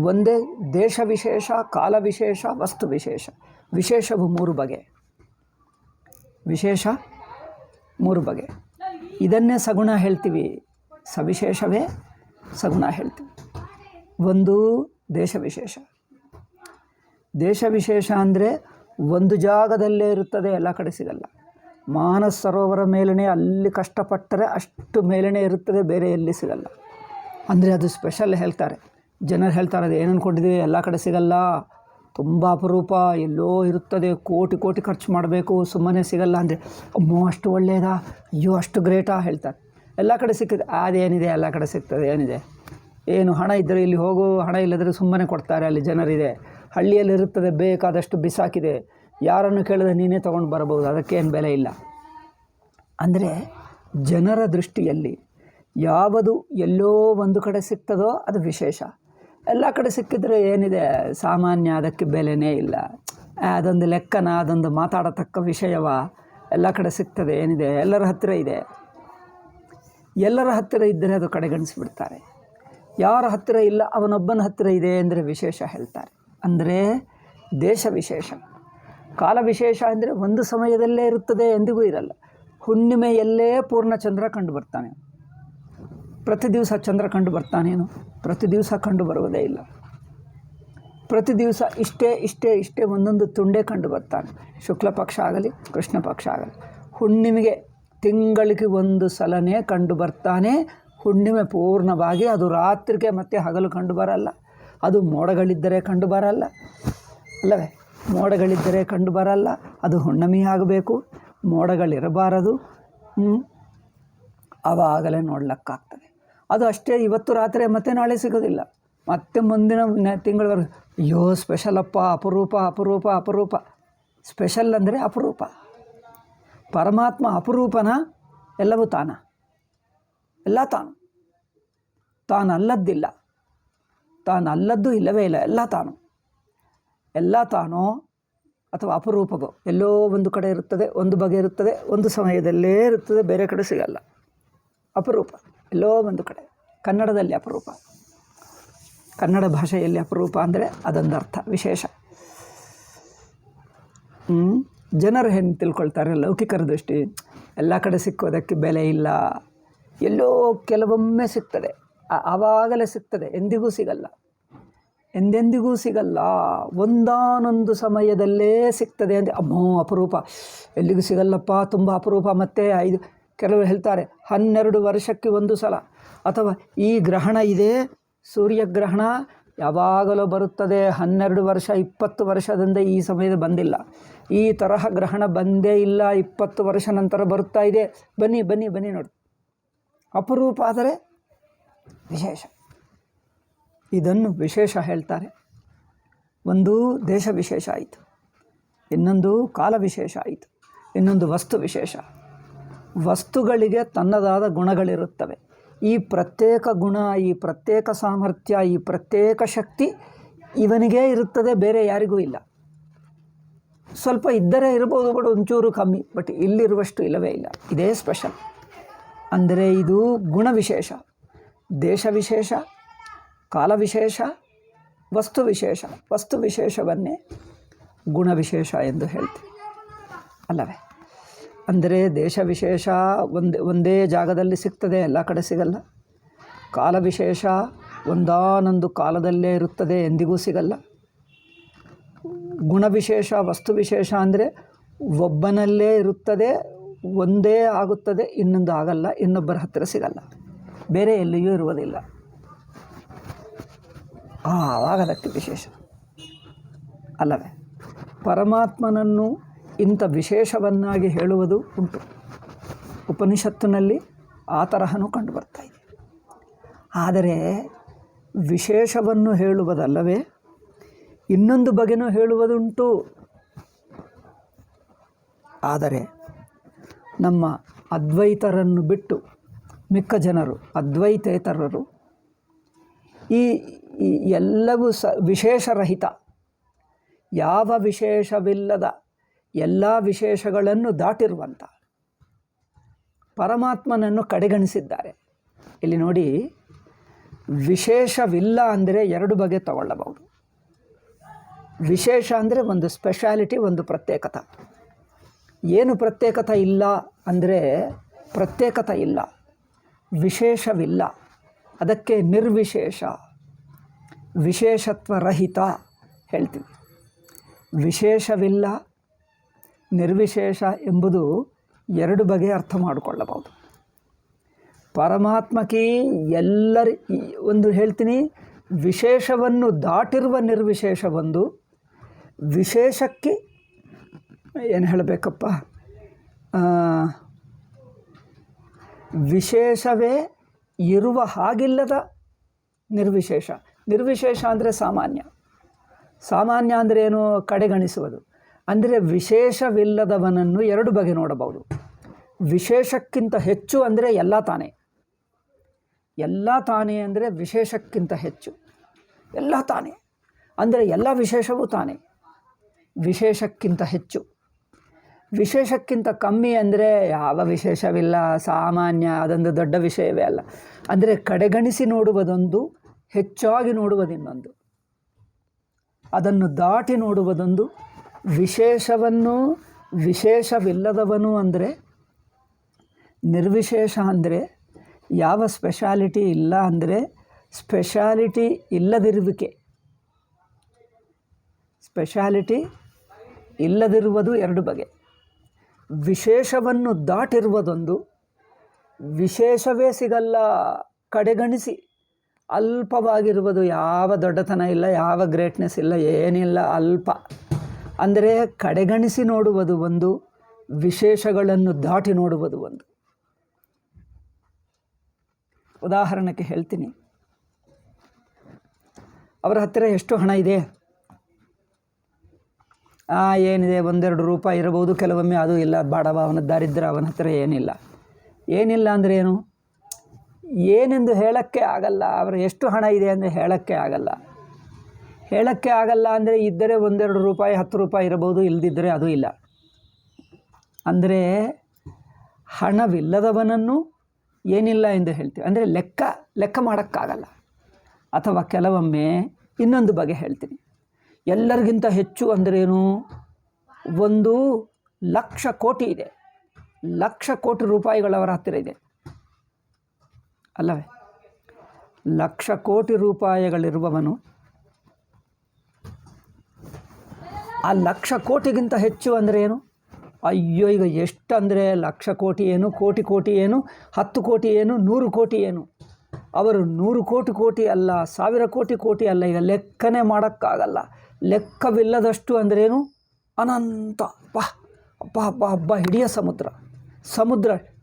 ಒಂದೇ ದೇಶ ವಿಶೇಷ, ಕಾಲ ವಿಶೇಷ, ವಸ್ತು ವಿಶೇಷ. ವಿಶೇಷವು 3 ಬಗೆ, ವಿಶೇಷ 3 ಬಗೆ. ಇದನ್ನೇ ಸಗುಣ ಹೇಳ್ತೀವಿ, ಸವಿಶೇಷವೇ ಸಗುಣ ಹೇಳ್ತೀವಿ. ಒಂದು ದೇಶ ವಿಶೇಷ. ದೇಶ ವಿಶೇಷ ಅಂದರೆ ಒಂದು ಜಾಗದಲ್ಲೇ ಇರುತ್ತದೆ, ಎಲ್ಲ ಕಡೆ ಸಿಗಲ್ಲ. ಮಾನಸ ಸರೋವರ ಮೇಲೇ ಅಲ್ಲಿ ಕಷ್ಟಪಟ್ಟರೆ ಅಷ್ಟು ಮೇಲೇ ಇರುತ್ತದೆ, ಬೇರೆ ಎಲ್ಲಿ ಸಿಗಲ್ಲ. ಅಂದರೆ ಅದು ಸ್ಪೆಷಲ್ ಹೇಳ್ತಾರೆ. ಜನರು ಹೇಳ್ತಾರೆ, ಅದು ಏನು ಅಂದ್ಕೊಂಡಿದ್ದೀವಿ, ಎಲ್ಲ ಕಡೆ ಸಿಗಲ್ಲ, ತುಂಬ ಅಪರೂಪ, ಎಲ್ಲೋ ಇರುತ್ತದೆ, ಕೋಟಿ ಖರ್ಚು ಮಾಡಬೇಕು, ಸುಮ್ಮನೆ ಸಿಗಲ್ಲ ಅಂದರೆ ಅಮ್ಮೋ ಅಷ್ಟು ಒಳ್ಳೆಯದಾ, ಅಯ್ಯೋ ಅಷ್ಟು ಗ್ರೇಟಾ ಹೇಳ್ತಾರೆ. ಎಲ್ಲ ಕಡೆ ಸಿಕ್ಕಿದೆ, ಅದೇನಿದೆ, ಎಲ್ಲ ಕಡೆ ಸಿಗ್ತದೆ. ಏನಿದೆ? ಏನು ಹಣ ಇದ್ದರೆ ಇಲ್ಲಿ ಹೋಗು, ಹಣ ಇಲ್ಲದ್ರೆ ಸುಮ್ಮನೆ ಕೊಡ್ತಾರೆ, ಅಲ್ಲಿ ಜನರಿದೆ. ಹಳ್ಳಿಯಲ್ಲಿರುತ್ತದೆ, ಬೇಕಾದಷ್ಟು ಬಿಸಾಕಿದೆ, ಯಾರನ್ನು ಕೇಳಿದ್ರೆ ನೀನೇ ತೊಗೊಂಡು ಬರಬಹುದು, ಅದಕ್ಕೇನು ಬೆಲೆ ಇಲ್ಲ. ಅಂದರೆ ಜನರ ದೃಷ್ಟಿಯಲ್ಲಿ ಯಾವುದು ಎಲ್ಲೋ ಒಂದು ಕಡೆ ಸಿಗ್ತದೋ ಅದು ವಿಶೇಷ. ಎಲ್ಲ ಕಡೆ ಸಿಕ್ಕಿದ್ರೆ ಏನಿದೆ, ಸಾಮಾನ್ಯ, ಅದಕ್ಕೆ ಬೆಲೆನೇ ಇಲ್ಲ. ಅದೊಂದು ಲೆಕ್ಕನ, ಅದೊಂದು ಮಾತಾಡತಕ್ಕ ವಿಷಯವ, ಎಲ್ಲ ಕಡೆ ಸಿಗ್ತದೆ, ಏನಿದೆ, ಎಲ್ಲರ ಹತ್ತಿರ ಇದೆ. ಎಲ್ಲರ ಹತ್ತಿರ ಇದ್ದರೆ ಅದು ಕಡೆಗಣಿಸಿಬಿಡ್ತಾರೆ. ಯಾರ ಹತ್ತಿರ ಇಲ್ಲ, ಅವನೊಬ್ಬನ ಹತ್ತಿರ ಇದೆ ಅಂದರೆ ವಿಶೇಷ ಹೇಳ್ತಾರೆ. ಅಂದರೆ ದೇಶ ವಿಶೇಷ. ಕಾಲ ವಿಶೇಷ ಅಂದರೆ ಒಂದು ಸಮಯದಲ್ಲೇ ಇರುತ್ತದೆ, ಎಂದಿಗೂ ಇರಲ್ಲ. ಹುಣ್ಣಿಮೆಯಲ್ಲೇ ಪೂರ್ಣಚಂದ್ರ ಕಂಡು ಬರ್ತಾನೆ. ಪ್ರತಿ ದಿವಸ ಚಂದ್ರ ಕಂಡು ಬರ್ತಾನೇನು? ಪ್ರತಿ ದಿವಸ ಕಂಡು ಬರುವುದೇ ಇಲ್ಲ. ಪ್ರತಿ ದಿವಸ ಇಷ್ಟೇ ಒಂದೊಂದು ತುಂಡೇ ಕಂಡು ಬರ್ತಾನೆ. ಶುಕ್ಲ ಪಕ್ಷ ಆಗಲಿ, ಕೃಷ್ಣ ಪಕ್ಷ ಆಗಲಿ. ಹುಣ್ಣಿಮೆಗೆ ತಿಂಗಳಿಗೆ ಒಂದು ಸಲನೇ ಕಂಡು ಬರ್ತಾನೆ. ಹುಣ್ಣಿಮೆ ಪೂರ್ಣವಾಗಿ, ಅದು ರಾತ್ರಿಗೆ ಮತ್ತು ಹಗಲು ಕಂಡು ಬರಲ್ಲ. ಅದು ಮೋಡಗಳಿದ್ದರೆ ಕಂಡು ಬರಲ್ಲ ಅಲ್ಲವೇ? ಮೋಡಗಳಿದ್ದರೆ ಕಂಡು ಬರಲ್ಲ. ಅದು ಹುಣ್ಣಿಮೆ ಆಗಬೇಕು, ಮೋಡಗಳಿರಬಾರದು. ಆವಾಗಲೇ ನೋಡ್ಲಿಕ್ಕಾಗ್ತದೆ. ಅದು ಅಷ್ಟೇ, ಇವತ್ತು ರಾತ್ರಿ ಮತ್ತು ನಾಳೆ ಸಿಗೋದಿಲ್ಲ, ಮತ್ತೆ ಮುಂದಿನ ತಿಂಗಳವರೆಗೆ. ಅಯ್ಯೋ ಸ್ಪೆಷಲಪ್ಪ, ಅಪರೂಪ. ಸ್ಪೆಷಲ್ ಅಂದರೆ ಅಪರೂಪ. ಪರಮಾತ್ಮ ಅಪರೂಪನ, ಎಲ್ಲವೂ ಎಲ್ಲ ತಾನಲ್ಲದ್ದಿಲ್ಲ, ತಾನಲ್ಲದ್ದು ಇಲ್ಲವೇ ಇಲ್ಲ, ಎಲ್ಲ ತಾನೋ ಅಥವಾ ಅಪರೂಪವೋ ಎಲ್ಲೋ ಒಂದು ಕಡೆ ಇರುತ್ತದೆ, ಒಂದು ಬಗೆ ಇರುತ್ತದೆ, ಒಂದು ಸಮಯದಲ್ಲೇ ಇರುತ್ತದೆ, ಬೇರೆ ಕಡೆ ಸಿಗಲ್ಲ. ಅಪರೂಪ ಎಲ್ಲೋ ಒಂದು ಕಡೆ. ಕನ್ನಡದಲ್ಲಿ ಅಪರೂಪ, ಕನ್ನಡ ಭಾಷೆಯಲ್ಲಿ ಅಪರೂಪ ಅಂದರೆ ಅದೊಂದು ಅರ್ಥ, ವಿಶೇಷ. ಜನರು ಏನು ತಿಳ್ಕೊಳ್ತಾರೆ, ಲೌಕಿಕರ ದೃಷ್ಟಿ, ಎಲ್ಲ ಕಡೆ ಸಿಕ್ಕೋದಕ್ಕೆ ಬೆಲೆ ಇಲ್ಲ, ಎಲ್ಲೋ ಕೆಲವೊಮ್ಮೆ ಸಿಗ್ತದೆ, ಆವಾಗಲೇ ಸಿಗ್ತದೆ, ಎಂದಿಗೂ ಸಿಗಲ್ಲ, ಎಂದೆಂದಿಗೂ ಸಿಗಲ್ಲ. ಒಂದಾನೊಂದು ಸಮಯದಲ್ಲೇ ಸಿಗ್ತದೆ ಅಂದರೆ ಅಮ್ಮೋ ಅಪರೂಪ, ಎಲ್ಲಿಗೂ ಸಿಗಲ್ಲಪ್ಪ, ತುಂಬ ಅಪರೂಪ. ಮತ್ತು ಕೆಲವರು ಹೇಳ್ತಾರೆ 12 ವರ್ಷಕ್ಕೆ ಒಂದು ಸಲ, ಅಥವಾ ಈ ಗ್ರಹಣ ಇದೆ, ಸೂರ್ಯಗ್ರಹಣ ಯಾವಾಗಲೂ ಬರುತ್ತದೆ, 12 ವರ್ಷ 20 ವರ್ಷದಿಂದ ಈ ಸಮಯದ ಬಂದಿಲ್ಲ, ಈ ತರಹ ಗ್ರಹಣ ಬಂದೇ ಇಲ್ಲ, 20 ವರ್ಷ ನಂತರ ಬರುತ್ತಾ ಇದೆ, ಬನ್ನಿ ನೋಡಿ. ಅಪರೂಪ ಆದರೆ ವಿಶೇಷ. ಇದನ್ನು ವಿಶೇಷ ಹೇಳ್ತಾರೆ. ಒಂದು ದೇಶ ವಿಶೇಷ ಆಯಿತು, ಇನ್ನೊಂದು ಕಾಲ ವಿಶೇಷ ಆಯಿತು, ಇನ್ನೊಂದು ವಸ್ತು ವಿಶೇಷ. ವಸ್ತುಗಳಿಗೆ ತನ್ನದಾದ ಗುಣಗಳಿರುತ್ತವೆ. ಈ ಪ್ರತ್ಯೇಕ ಗುಣ, ಈ ಪ್ರತ್ಯೇಕ ಸಾಮರ್ಥ್ಯ, ಈ ಪ್ರತ್ಯೇಕ ಶಕ್ತಿ ಇವನಿಗೇ ಇರುತ್ತದೆ, ಬೇರೆ ಯಾರಿಗೂ ಇಲ್ಲ. ಸ್ವಲ್ಪ ಇದ್ದರೆ ಇರ್ಬೋದು, ಬಟ್ ಒಂಚೂರು ಕಮ್ಮಿ, ಬಟ್ ಇಲ್ಲಿರುವಷ್ಟು ಇಲ್ಲವೇ ಇಲ್ಲ. ಇದೇ ಸ್ಪೆಷಲ್. ಅಂದರೆ ಇದು ಗುಣವಿಶೇಷ, ದೇಶ ವಿಶೇಷ, ಕಾಲ ವಿಶೇಷ, ವಸ್ತು ವಿಶೇಷ. ವಸ್ತು ವಿಶೇಷವನ್ನೇ ಗುಣವಿಶೇಷ ಎಂದು ಹೇಳ್ತೀವಿ ಅಲ್ಲವೇ? ಅಂದರೆ ದೇಶ ವಿಶೇಷ ಒಂದೇ ಜಾಗದಲ್ಲಿ ಸಿಗ್ತದೆ, ಎಲ್ಲ ಕಡೆ ಸಿಗಲ್ಲ. ಕಾಲ ವಿಶೇಷ ಒಂದಾನೊಂದು ಕಾಲದಲ್ಲೇ ಇರುತ್ತದೆ, ಎಂದಿಗೂ ಸಿಗಲ್ಲ. ಗುಣವಿಶೇಷ, ವಸ್ತು ವಿಶೇಷ ಅಂದರೆ ಒಬ್ಬನಲ್ಲೇ ಇರುತ್ತದೆ, ಒಂದೇ ಆಗುತ್ತದೆ, ಇನ್ನೊಂದು ಆಗಲ್ಲ, ಇನ್ನೊಬ್ಬರ ಹತ್ತಿರ ಸಿಗಲ್ಲ, ಬೇರೆ ಎಲ್ಲಿಯೂ ಇರುವುದಿಲ್ಲ. ಆವಾಗ ಅದಕ್ಕೆ ವಿಶೇಷ ಅಲ್ಲವೇ? ಪರಮಾತ್ಮನನ್ನು ಇಂಥ ವಿಶೇಷವನ್ನಾಗಿ ಹೇಳುವುದು ಉಂಟು. ಉಪನಿಷತ್ತಿನಲ್ಲಿ ಆ ತರಹನೂ ಕಂಡು ಬರ್ತಾ ಇದೆ. ಆದರೆ ವಿಶೇಷವನ್ನು ಹೇಳುವುದಲ್ಲವೇ ಇನ್ನೊಂದು ಬಗೆನೂ ಹೇಳುವುದುಂಟು. ಆದರೆ ನಮ್ಮ ಅದ್ವೈತರನ್ನು ಬಿಟ್ಟು ಮಿಕ್ಕ ಜನರು, ಅದ್ವೈತೇತರರು, ಈ ಎಲ್ಲವೂ ವಿಶೇಷರಹಿತ, ಯಾವ ವಿಶೇಷವಿಲ್ಲದ ಎಲ್ಲ ವಿಶೇಷಗಳನ್ನು ದಾಟಿರುವಂಥ ಪರಮಾತ್ಮನನ್ನು ಕಡೆಗಣಿಸಿದ್ದಾರೆ. ಇಲ್ಲಿ ನೋಡಿ, ವಿಶೇಷವಿಲ್ಲ ಅಂದರೆ ಎರಡು ಬಗೆ ತಗೊಳ್ಳಬಹುದು. ವಿಶೇಷ ಅಂದರೆ ಒಂದು ಸ್ಪೆಷಾಲಿಟಿ, ಒಂದು ಪ್ರತ್ಯೇಕತೆ. ಏನು ಪ್ರತ್ಯೇಕತೆ ಇಲ್ಲ ಅಂದರೆ ಪ್ರತ್ಯೇಕತೆ ಇಲ್ಲ, ವಿಶೇಷವಿಲ್ಲ, ಅದಕ್ಕೆ ನಿರ್ವಿಶೇಷ, ವಿಶೇಷತ್ವರಹಿತ ಹೇಳ್ತೀವಿ. ವಿಶೇಷವಿಲ್ಲ, ನಿರ್ವಿಶೇಷ ಎಂಬುದು ಎರಡು ಬಗೆ ಅರ್ಥ ಮಾಡಿಕೊಳ್ಳಬಹುದು. ಪರಮಾತ್ಮಕ್ಕೆ ಒಂದು ಹೇಳ್ತೀನಿ, ವಿಶೇಷವನ್ನು ದಾಟಿರುವ ನಿರ್ವಿಶೇಷ ಒಂದು, ವಿಶೇಷಕ್ಕೆ ಏನು ಹೇಳಬೇಕಪ್ಪ, ವಿಶೇಷವೇ ಇರುವ ಹಾಗಿಲ್ಲದ ನಿರ್ವಿಶೇಷ. ನಿರ್ವಿಶೇಷ ಅಂದರೆ ಸಾಮಾನ್ಯ. ಸಾಮಾನ್ಯ ಅಂದರೆ ಏನು? ಕಡೆಗಣಿಸುವುದು. ಅಂದರೆ ವಿಶೇಷವಿಲ್ಲದವನನ್ನು ಎರಡು ಬಗೆ ನೋಡಬಹುದು. ವಿಶೇಷಕ್ಕಿಂತ ಹೆಚ್ಚು ಅಂದರೆ ಎಲ್ಲ ತಾನೇ. ಎಲ್ಲ ತಾನೇ ಅಂದರೆ ವಿಶೇಷಕ್ಕಿಂತ ಹೆಚ್ಚು. ಎಲ್ಲ ತಾನೇ ಅಂದರೆ ಎಲ್ಲ ವಿಶೇಷವೂ ತಾನೇ. ವಿಶೇಷಕ್ಕಿಂತ ಹೆಚ್ಚು. ವಿಶೇಷಕ್ಕಿಂತ ಕಮ್ಮಿ ಅಂದರೆ ಯಾವ ವಿಶೇಷವಿಲ್ಲ, ಸಾಮಾನ್ಯ, ಅದೊಂದು ದೊಡ್ಡ ವಿಷಯವೇ ಅಲ್ಲ. ಅಂದರೆ ಕಡೆಗಣಿಸಿ ನೋಡುವುದೊಂದು, ಹೆಚ್ಚಾಗಿ ನೋಡುವುದಿನ್ನೊಂದು. ಅದನ್ನು ದಾಟಿ ನೋಡುವುದೊಂದು. ವಿಶೇಷವನ್ನು ವಿಶೇಷವಿಲ್ಲದವನು ಅಂದರೆ ನಿರ್ವಿಶೇಷ. ಅಂದರೆ ಯಾವ ಸ್ಪೆಷಾಲಿಟಿ ಇಲ್ಲ ಅಂದರೆ ಸ್ಪೆಷಾಲಿಟಿ ಇಲ್ಲದಿರುವಿಕೆ. ಸ್ಪೆಷಾಲಿಟಿ ಇಲ್ಲದಿರುವುದು ಎರಡು ಬಗೆ. ವಿಶೇಷವನ್ನು ದಾಟಿರುವುದೊಂದು. ವಿಶೇಷವೇ ಸಿಗಲ್ಲ, ಕಡೆಗಣಿಸಿ ಅಲ್ಪವಾಗಿರುವುದು, ಯಾವ ದೊಡ್ಡತನ ಇಲ್ಲ, ಯಾವ ಗ್ರೇಟ್ನೆಸ್ ಇಲ್ಲ, ಏನಿಲ್ಲ, ಅಲ್ಪ. ಅಂದರೆ ಕಡೆಗಣಿಸಿ ನೋಡುವುದು ಒಂದು, ವಿಶೇಷಗಳನ್ನು ದಾಟಿ ನೋಡುವುದು ಒಂದು. ಉದಾಹರಣೆಗೆ ಹೇಳ್ತೀನಿ, ಅವರ ಹತ್ತಿರ ಎಷ್ಟು ಹಣ ಇದೆ? ಏನಿದೆ, ಒಂದೆರಡು ರೂಪಾಯಿ ಇರಬಹುದು, ಕೆಲವೊಮ್ಮೆ ಅದು ಇಲ್ಲ, ಬಾಡವ, ಅವನ ದಾರಿದ್ರ, ಅವನ ಹತ್ತಿರ ಏನಿಲ್ಲ. ಏನಿಲ್ಲ ಅಂದರೆ ಏನು? ಏನೆಂದು ಹೇಳೋಕ್ಕೆ ಆಗಲ್ಲ. ಅವರು ಎಷ್ಟು ಹಣ ಇದೆ ಅಂದರೆ ಹೇಳೋಕ್ಕೆ ಆಗಲ್ಲ. ಹೇಳೋಕ್ಕೆ ಆಗಲ್ಲ ಅಂದರೆ ಇದ್ದರೆ ಒಂದೆರಡು ರೂಪಾಯಿ, 10 ರೂಪಾಯಿ ಇರಬಹುದು, ಇಲ್ಲದಿದ್ದರೆ ಅದು ಇಲ್ಲ. ಅಂದರೆ ಹಣವಿಲ್ಲದವನನ್ನು ಏನಿಲ್ಲ ಎಂದು ಹೇಳ್ತೀವಿ. ಅಂದರೆ ಲೆಕ್ಕ ಮಾಡೋಕ್ಕಾಗಲ್ಲ. ಅಥವಾ ಕೆಲವೊಮ್ಮೆ ಇನ್ನೊಂದು ಬಗೆ ಹೇಳ್ತೀನಿ, ಎಲ್ಲರಿಗಿಂತ ಹೆಚ್ಚು ಅಂದ್ರೇನು? 1,00,000 ಕೋಟಿ ಇದೆ, 1,00,000 ಕೋಟಿ ರೂಪಾಯಿಗಳವರ ಹತ್ತಿರ ಇದೆ ಅಲ್ಲವೇ? 1,00,000 ಕೋಟಿ ರೂಪಾಯಿಗಳಿರುವವನು ಆ 1,00,000 ಕೋಟಿಗಿಂತ ಹೆಚ್ಚು ಅಂದರೆ ಏನು? ಅಯ್ಯೋ, ಈಗ ಎಷ್ಟು ಅಂದರೆ 1,00,000 ಕೋಟಿ ಏನು, ಕೋಟಿ ಏನು, 10 ಕೋಟಿ ಏನು, 100 ಕೋಟಿ ಏನು? ಅವರು 100 ಕೋಟಿ ಅಲ್ಲ, 1000 ಕೋಟಿ ಅಲ್ಲ, ಈಗ ಲೆಕ್ಕನೇ ಮಾಡೋಕ್ಕಾಗಲ್ಲ. ಲೆಕ್ಕವಿಲ್ಲದಷ್ಟು ಅಂದ್ರೇನು? ಅನಂತ. ಅಬ್ಬ ಹಿಡಿಯ